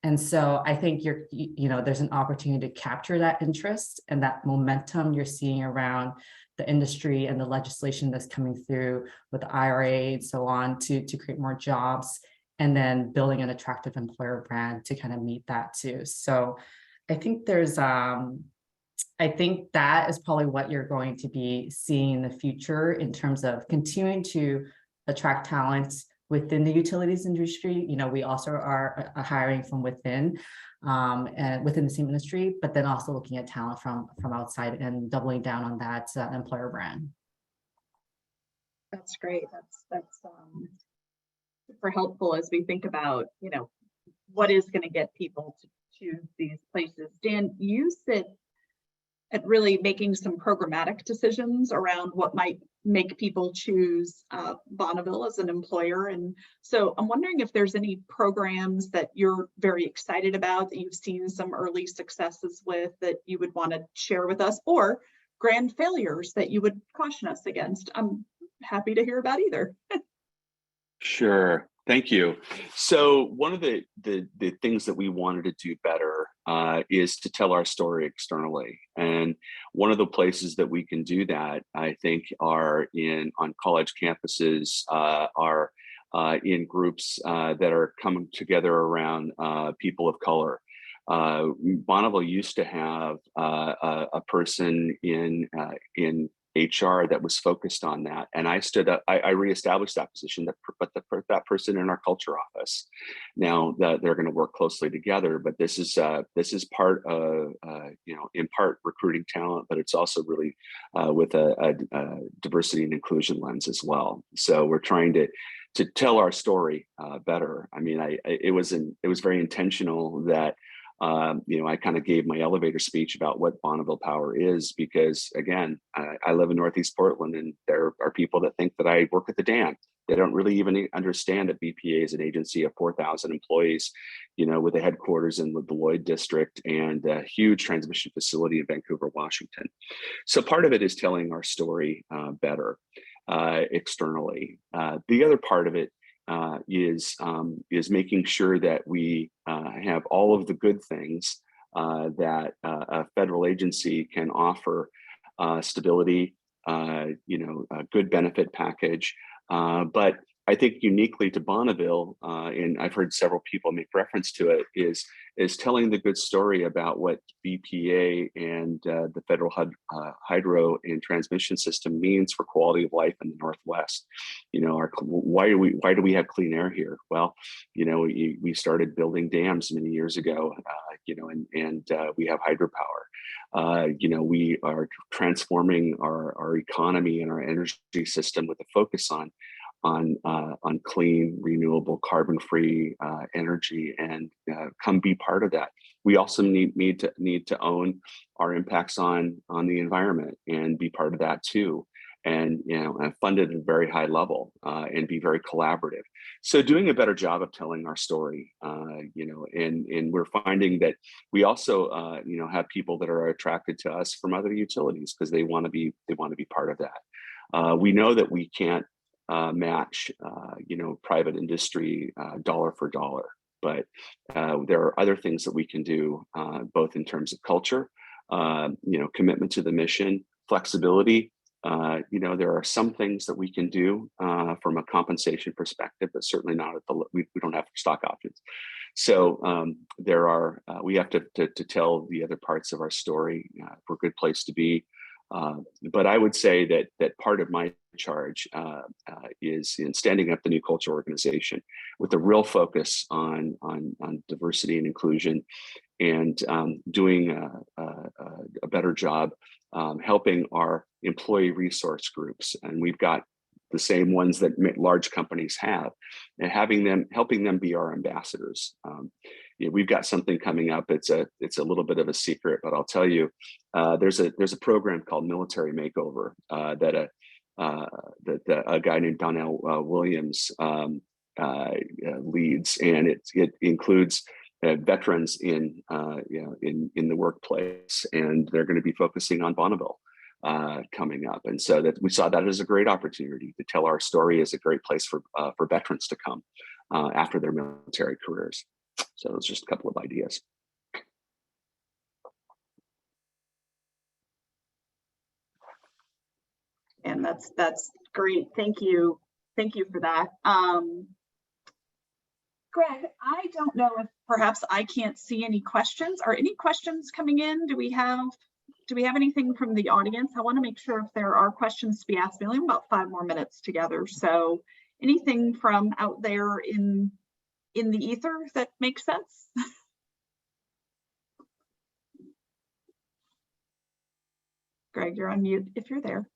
And so I think there's an opportunity to capture that interest and that momentum you're seeing around the industry and the legislation that's coming through with the IRA and so on to create more jobs, and then building an attractive employer brand to kind of meet that too. So I think I think that is probably what you're going to be seeing in the future in terms of continuing to attract talent within the utilities industry. We also are hiring from within and within the same industry, but then also looking at talent from outside and doubling down on that employer brand. That's great. That's super helpful as we think about, what is going to get people to choose these places. Dan, you sit at really making some programmatic decisions around what might make people choose Bonneville as an employer. And so I'm wondering if there's any programs that you're very excited about, that you've seen some early successes with, that you would want to share with us, or grand failures that you would caution us against. I'm happy to hear about either. Sure. Thank you. So one of the things that we wanted to do better is to tell our story externally. And one of the places that we can do that, I think, are on college campuses, are in groups that are coming together around people of color. Bonneville used to have a person in HR that was focused on that, and I stood up. I reestablished that position, but that person in our culture office. Now that they're going to work closely together, but this is part of in part recruiting talent, but it's also really with a diversity and inclusion lens as well. So we're trying to tell our story better. I mean, it was very intentional that. I kind of gave my elevator speech about what Bonneville Power is, because again, I live in Northeast Portland, and there are people that think that I work at the dam. They don't really even understand that BPA is an agency of 4,000 employees, with a headquarters in the Lloyd district and a huge transmission facility in Vancouver, Washington. So part of it is telling our story better. externally. The other part of it is making sure that we have all of the good things that a federal agency can offer: stability, a good benefit package. But I think uniquely to Bonneville, and I've heard several people make reference to it, is telling the good story about what BPA and the Federal Hydro and Transmission System means for quality of life in the Northwest. Why do we have clean air here? Well, we started building dams many years ago, and we have hydropower. We are transforming our economy and our energy system with a focus on clean, renewable, carbon-free energy, and come be part of that. We also need to own our impacts on the environment and be part of that too, and fund it at a very high level and be very collaborative. So doing a better job of telling our story, and we're finding that we also have people that are attracted to us from other utilities because they want to be part of that. We know that we can't match private industry dollar for dollar, but there are other things that we can do, both in terms of culture, commitment to the mission, flexibility. There are some things that we can do from a compensation perspective, but certainly not at we don't have stock options. So we have to tell the other parts of our story for a good place to be. But I would say that part of my charge is in standing up the New Culture organization with a real focus on diversity and inclusion, and doing a better job helping our employee resource groups. And we've got the same ones that large companies have, and helping them be our ambassadors. We've got something coming up. It's a little bit of a secret, but I'll tell you, there's a program called Military Makeover that a guy named Donnell Williams leads, and it includes veterans in the workplace, and they're going to be focusing on Bonneville coming up, and so that we saw that as a great opportunity to tell our story as a great place for veterans to come after their military careers. So it's just a couple of ideas. And that's great. Thank you for that. Greg, I don't know if perhaps I can't see any questions. Are any questions coming in? Do we have anything from the audience? I want to make sure if there are questions to be asked. We only have about 5 more minutes together. So anything from out there in the ether that makes sense? Greg, you're on mute if you're there.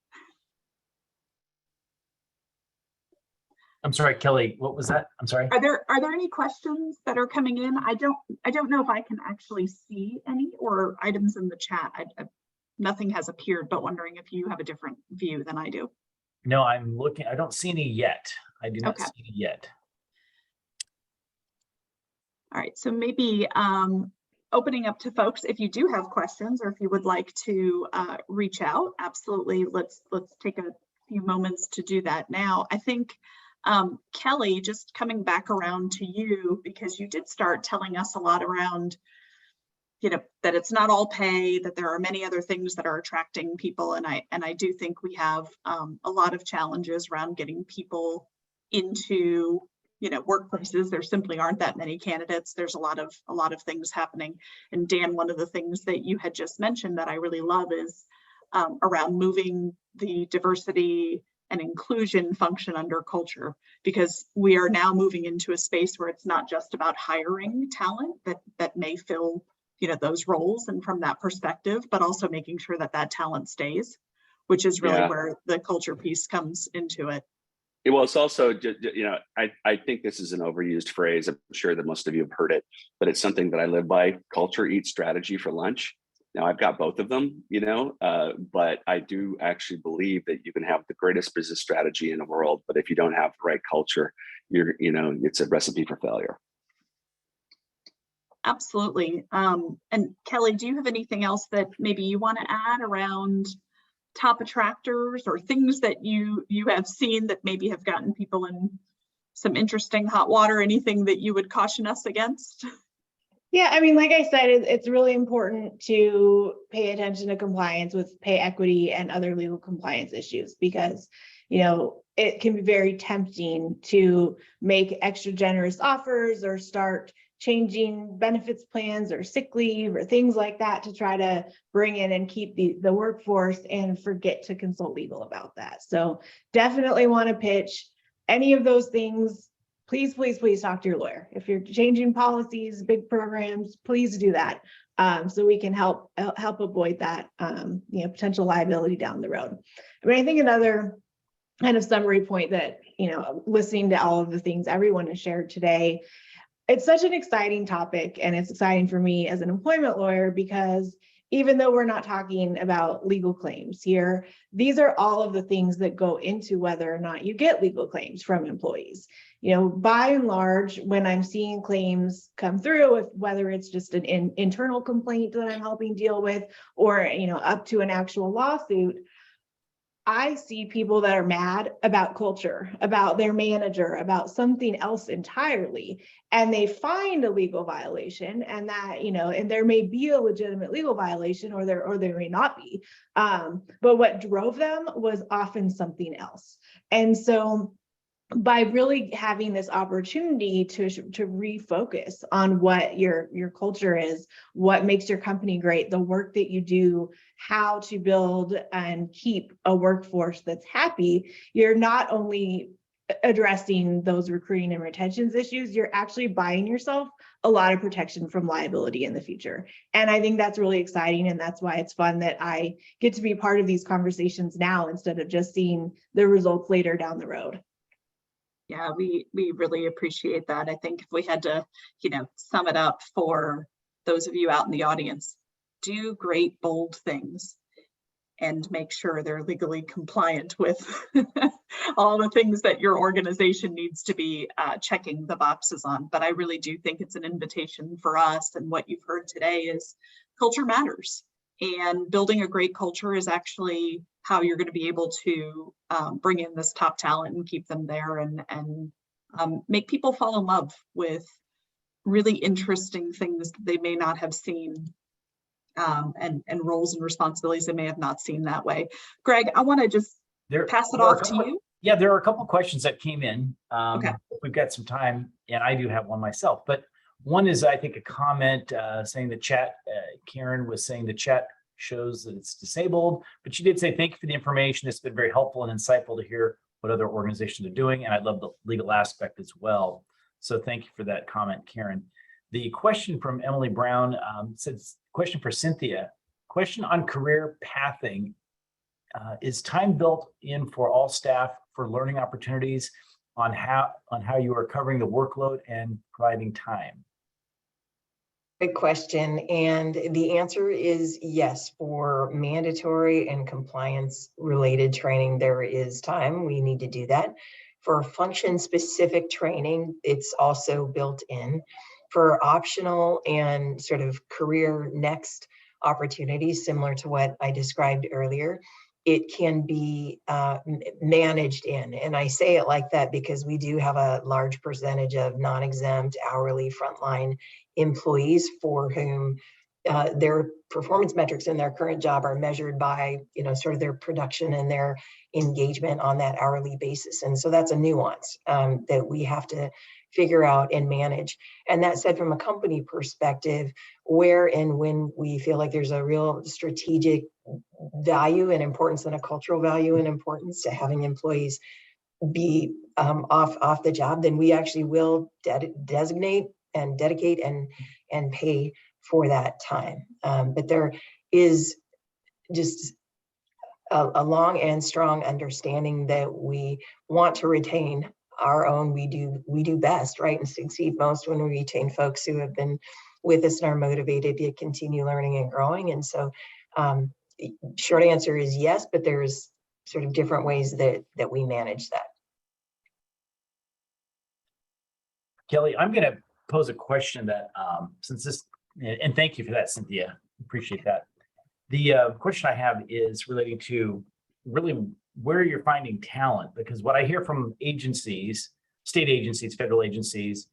I'm sorry, Kelly, what was that? I'm sorry. Are there any questions that are coming in? I don't know if I can actually see any or items in the chat. Nothing has appeared, but wondering if you have a different view than I do. No, I'm looking. I don't see any yet. I do not see any yet. All right, so maybe opening up to folks, if you do have questions or if you would like to reach out, absolutely. Let's take a few moments to do that now. I think Kelly, just coming back around to you, because you did start telling us a lot around, that it's not all pay, that there are many other things that are attracting people. And I do think we have a lot of challenges around getting people into workplaces. There simply aren't that many candidates. There's a lot of things happening. And Dan, one of the things that you had just mentioned that I really love is around moving the diversity and inclusion function under culture, because we are now moving into a space where it's not just about hiring talent that may fill those roles, and from that perspective, but also making sure that talent stays, which is really where the culture piece comes into it. Well, it's also, I think this is an overused phrase. I'm sure that most of you have heard it, but it's something that I live by: culture eats strategy for lunch. Now, I've got both of them, but I do actually believe that you can have the greatest business strategy in the world, but if you don't have the right culture, it's a recipe for failure. Absolutely. And Kelly, do you have anything else that maybe you want to add around top attractors or things that you have seen that maybe have gotten people in some interesting hot water? Anything that you would caution us against? Yeah, I mean, like I said, it's really important to pay attention to compliance with pay equity and other legal compliance issues, because, you know, it can be very tempting to make extra generous offers or start changing benefits plans or sick leave or things like that to try to bring in and keep the workforce and forget to consult legal about that. So definitely want to pitch any of those things. Please, please, please talk to your lawyer. If you're changing policies, big programs, please do that. So we can help avoid that, you know, potential liability down the road. I mean, I think another kind of summary point that, you know, listening to all of the things everyone has shared today, it's such an exciting topic, and it's exciting for me as an employment lawyer, because even though we're not talking about legal claims here, these are all of the things that go into whether or not you get legal claims from employees. You know, by and large, when I'm seeing claims come through, whether it's just an internal complaint that I'm helping deal with, or, you know, up to an actual lawsuit, I see people that are mad about culture, about their manager, about something else entirely, and they find a legal violation, and that, you know, and there may be a legitimate legal violation, or there may not be, but what drove them was often something else. And so by really having this opportunity to refocus on what your culture is, what makes your company great, the work that you do, how to build and keep a workforce that's happy, you're not only addressing those recruiting and retention issues, you're actually buying yourself a lot of protection from liability in the future. And I think that's really exciting, and that's why it's fun that I get to be part of these conversations now instead of just seeing the results later down the road. Yeah, we really appreciate that. I think if we had to, you know, sum it up for those of you out in the audience, do great, bold things and make sure they're legally compliant with all the things that your organization needs to be checking the boxes on. But I really do think it's an invitation for us, and what you've heard today is culture matters. And building a great culture is actually how you're going to be able to bring in this top talent and keep them there, and make people fall in love with really interesting things they may not have seen, and roles and responsibilities they may have not seen that way. Greg, I want to just pass it off to you. Yeah, there are a couple of questions that came in. Okay. We've got some time, and I do have one myself, but one is, I think, a comment saying the chat, Karen was saying the chat shows that it's disabled, but she did say, thank you for the information. It's been very helpful and insightful to hear what other organizations are doing. And I love the legal aspect as well. So thank you for that comment, Karen. The question from Emily Brown says, question for Cynthia, question on career pathing. Is time built in for all staff for learning opportunities on how you are covering the workload and providing time? Good question. And the answer is yes. For mandatory and compliance related training, there is time. We need to do that. For function specific training, it's also built in. For optional and sort of career next opportunities, similar to what I described earlier, it can be managed in. And I say it like that because we do have a large percentage of non-exempt hourly frontline employees for whom their performance metrics in their current job are measured by, you know, sort of their production and their engagement on that hourly basis. And so that's a nuance that we have to figure out and manage. And that said, from a company perspective, where and when we feel like there's a real strategic value and importance and a cultural value and importance to having employees be off the job, then we actually will designate and dedicate and pay for that time. But there is just a long and strong understanding that we want to retain our own. We do best, right, and succeed most when we retain folks who have been with us and are motivated to continue learning and growing. And so short answer is yes, but there's sort of different ways that we manage that. Kelly, I'm going to pose a question that since this, and thank you for that, Cynthia, appreciate that. The question I have is relating to really where you're finding talent, because what I hear from agencies, state agencies, federal agencies,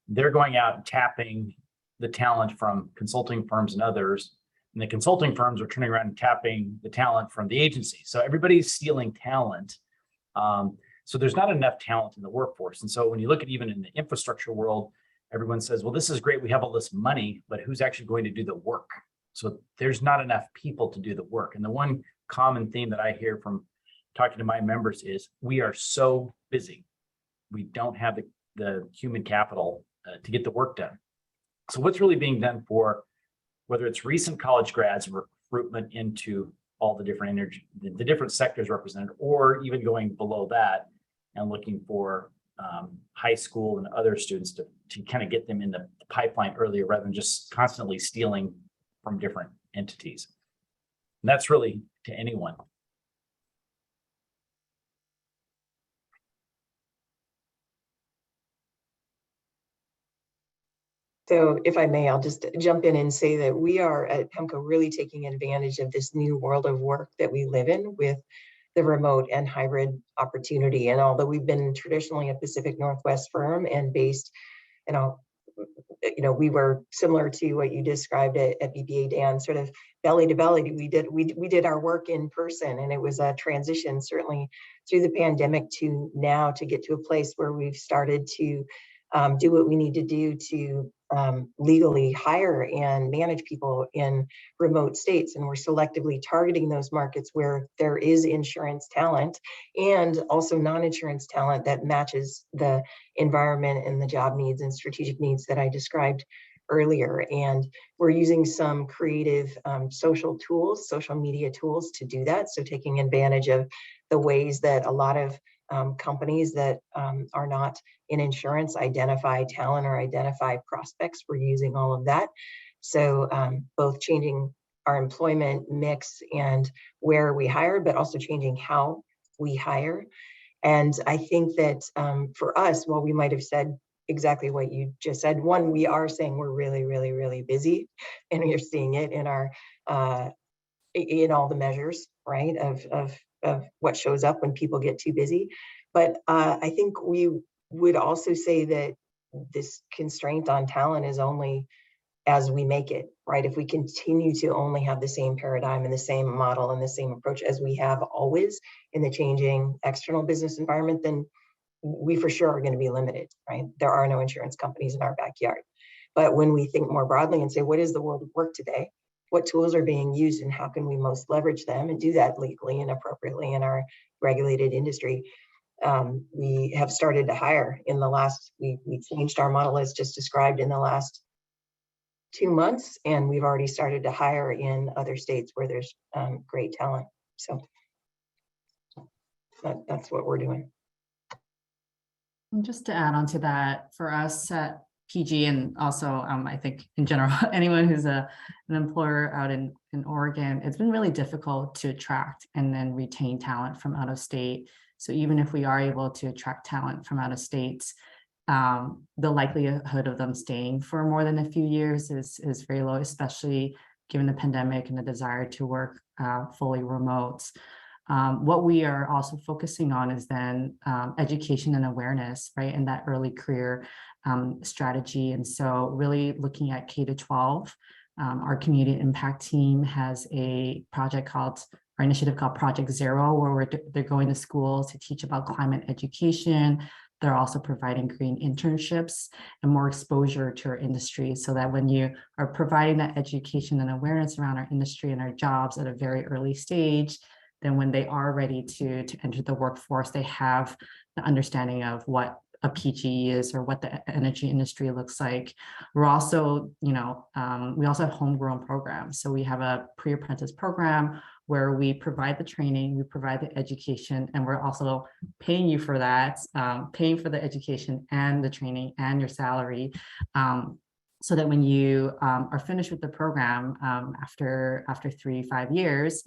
they're going out and tapping the talent from consulting firms and others. And the consulting firms are turning around and tapping the talent from the agency. So everybody's stealing talent. So there's not enough talent in the workforce. And so when you look at even in the infrastructure world, everyone says, well, this is great. We have all this money, but who's actually going to do the work? So there's not enough people to do the work. And the one common theme that I hear from talking to my members is we are so busy. We don't have the human capital to get the work done. So what's really being done for whether it's recent college grads and recruitment into all the different energy, the different sectors represented, or even going below that and looking for high school and other students to kind of get them in the pipeline earlier rather than just constantly stealing from different entities. And that's really to anyone. So if I may, I'll just jump in and say that we are at PEMCO really taking advantage of this new world of work that we live in with the remote and hybrid opportunity. And although we've been traditionally a Pacific Northwest firm and based, we were similar to what you described at BPA, Dan, sort of belly to belly. We did our work in person, and it was a transition certainly through the pandemic to now to get to a place where we've started to do what we need to do to legally hire and manage people in remote states. And we're selectively targeting those markets where there is insurance talent and also non-insurance talent that matches the environment and the job needs and strategic needs that I described earlier. And we're using some creative social media tools to do that. So taking advantage of the ways that a lot of companies that are not in insurance identify talent or identify prospects. We're using all of that. So both changing our employment mix and where we hire, but also changing how we hire. And I think that for us, while we might have said exactly what you just said, one, we are saying we're really, really, really busy, and you're seeing it in our in all the measures, right, of what shows up when people get too busy. But I think we would also say that this constraint on talent is only as we make it, right? If we continue to only have the same paradigm and the same model and the same approach as we have always in the changing external business environment, then we for sure are going to be limited, right? There are no insurance companies in our backyard. But when we think more broadly and say, what is the world of work today? What tools are being used and how can we most leverage them and do that legally and appropriately in our regulated industry? We have started to hire in the last, we changed our model as just described in the last 2 months, and we've already started to hire in other states where there's great talent. So that's what we're doing. And just to add on to that, for us at PG, and also I think in general, anyone who's an employer out in Oregon, it's been really difficult to attract and then retain talent from out of state. So even if we are able to attract talent from out of states, the likelihood of them staying for more than a few years is very low, especially given the pandemic and the desire to work fully remote. What we are also focusing on is then education and awareness, right, in that early career strategy. And so really looking at K-12, our community impact team has a project called, our initiative called Project Zero, where they're going to schools to teach about climate education. They're also providing green internships and more exposure to our industry so that when you are providing that education and awareness around our industry and our jobs at a very early stage, then when they are ready to enter the workforce, they have the understanding of what a PG is or what the energy industry looks like. We're also, we also have homegrown programs. So we have a pre-apprentice program where we provide the training, we provide the education, and we're also paying you for that, paying for the education and the training and your salary. So that when you are finished with the program after 3-5 years,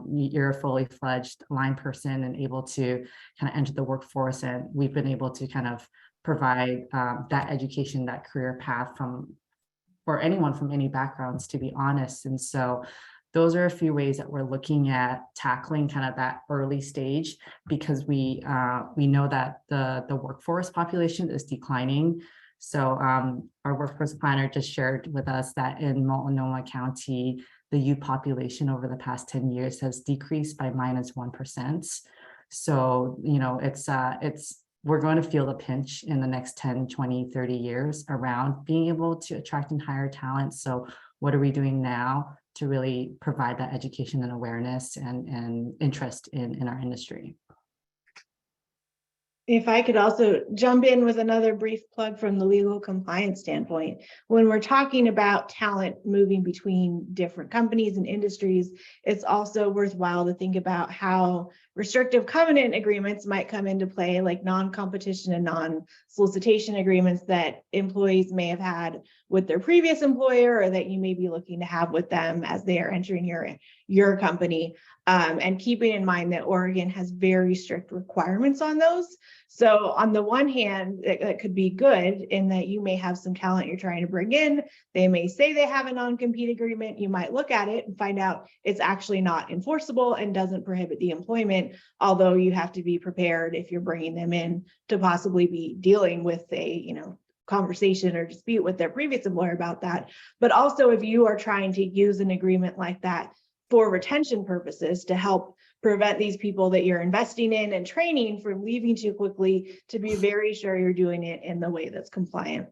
you're a fully fledged line person and able to kind of enter the workforce. And we've been able to kind of provide that education, that career path for anyone from any backgrounds, to be honest. And so those are a few ways that we're looking at tackling kind of that early stage, because we know that the workforce population is declining. So our workforce planner just shared with us that in Multnomah County, the youth population over the past 10 years has decreased by -1%. So, you know, we're going to feel the pinch in the next 10, 20, 30 years around being able to attract and hire talent. So what are we doing now to really provide that education and awareness and interest in our industry? If I could also jump in with another brief plug from the legal compliance standpoint, when we're talking about talent moving between different companies and industries, it's also worthwhile to think about how restrictive covenant agreements might come into play, like non-competition and non-solicitation agreements that employees may have had with their previous employer, or that you may be looking to have with them as they are entering your company. And keeping in mind that Oregon has very strict requirements on those. So on the one hand, that could be good in that you may have some talent you're trying to bring in. They may say they have a non-compete agreement. You might look at it and find out it's actually not enforceable and doesn't prohibit the employment, although you have to be prepared if you're bringing them in to possibly be dealing with a, conversation or dispute with their previous employer about that. But also if you are trying to use an agreement like that for retention purposes to help prevent these people that you're investing in and training from leaving too quickly, to be very sure you're doing it in the way that's compliant.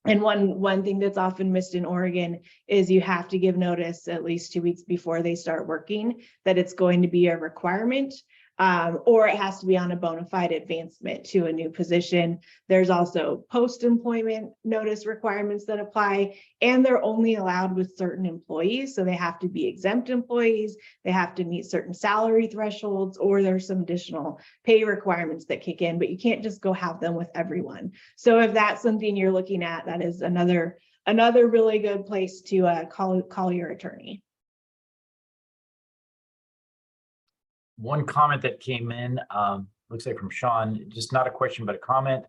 And one thing that's often missed in Oregon is you have to give notice at least 2 weeks before they start working that it's going to be a requirement, or it has to be on a bona fide advancement to a new position. There's also post-employment notice requirements that apply, and they're only allowed with certain employees. So they have to be exempt employees, they have to meet certain salary thresholds, or there's some additional pay requirements that kick in, but you can't just go have them with everyone. So if that's something you're looking at, that is another really good place to call your attorney. One comment that came in, looks like from Sean, just not a question, but a comment.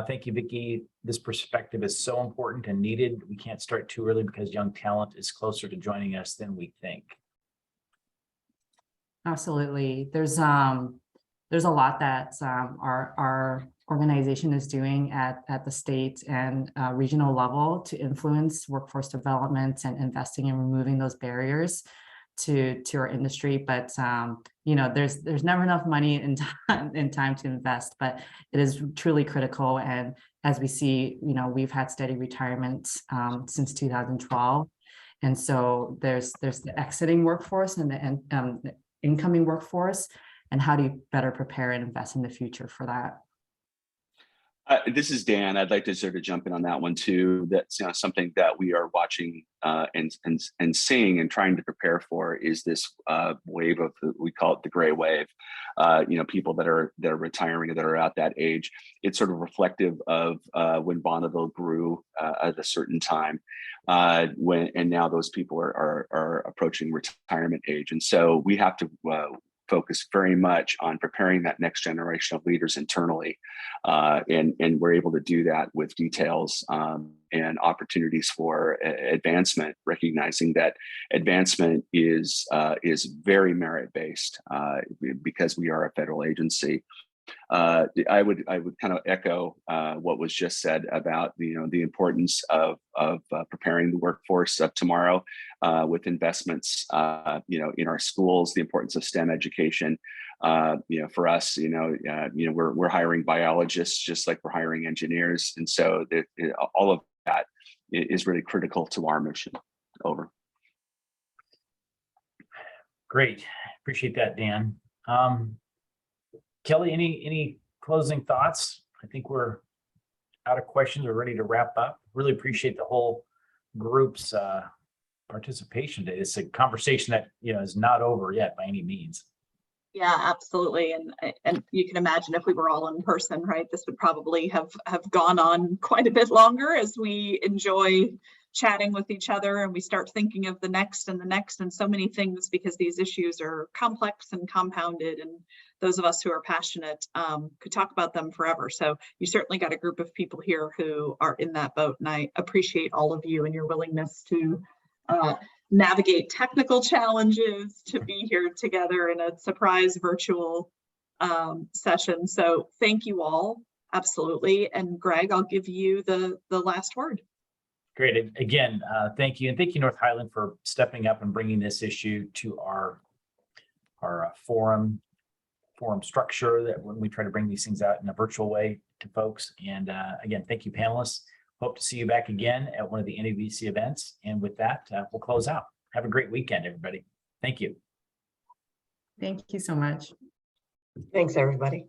Thank you, Vicki. This perspective is so important and needed. We can't start too early because young talent is closer to joining us than we think. Absolutely. There's a lot that our organization is doing at the state and regional level to influence workforce development and investing in removing those barriers to our industry. But there's never enough money and time to invest, but it is truly critical. And as we see, we've had steady retirements since 2012. And so there's the exiting workforce and the incoming workforce, and how do you better prepare and invest in the future for that? This is Dan. I'd like to sort of jump in on that one too. That's something that we are watching and seeing and trying to prepare for is this wave of we call it the gray wave. People that are retiring, that are at that age. It's sort of reflective of when Bonneville grew at a certain time, and now those people are approaching retirement age, and so we have to focus very much on preparing that next generation of leaders internally. And we're able to do that with details and opportunities for advancement, recognizing that advancement is very merit-based because we are a federal agency. I would kind of echo what was just said about the importance of preparing the workforce of tomorrow with investments in our schools, the importance of STEM education. For us, we're hiring biologists just like we're hiring engineers, and so all of that is really critical to our mission. Over. Great, appreciate that, Dan. Kelly, any closing thoughts? I think we're out of questions. We're ready to wrap up. Really appreciate the whole group's participation today. It's a conversation that is not over yet by any means. Yeah, absolutely. And you can imagine if we were all in person, right, this would probably have gone on quite a bit longer as we enjoy chatting with each other and we start thinking of the next and so many things, because these issues are complex and compounded, and those of us who are passionate could talk about them forever. So you certainly got a group of people here who are in that boat, and I appreciate all of you and your willingness to navigate technical challenges to be here together in a surprise virtual session. So thank you all, absolutely. And Greg, I'll give you the last word. Great. Again, thank you. And thank you, North Highland, for stepping up and bringing this issue to our forum structure, that when we try to bring these things out in a virtual way to folks. And again, thank you, panelists. Hope to see you back again at one of the NABC events. And with that, we'll close out. Have a great weekend, everybody. Thank you. Thank you so much. Thanks, everybody.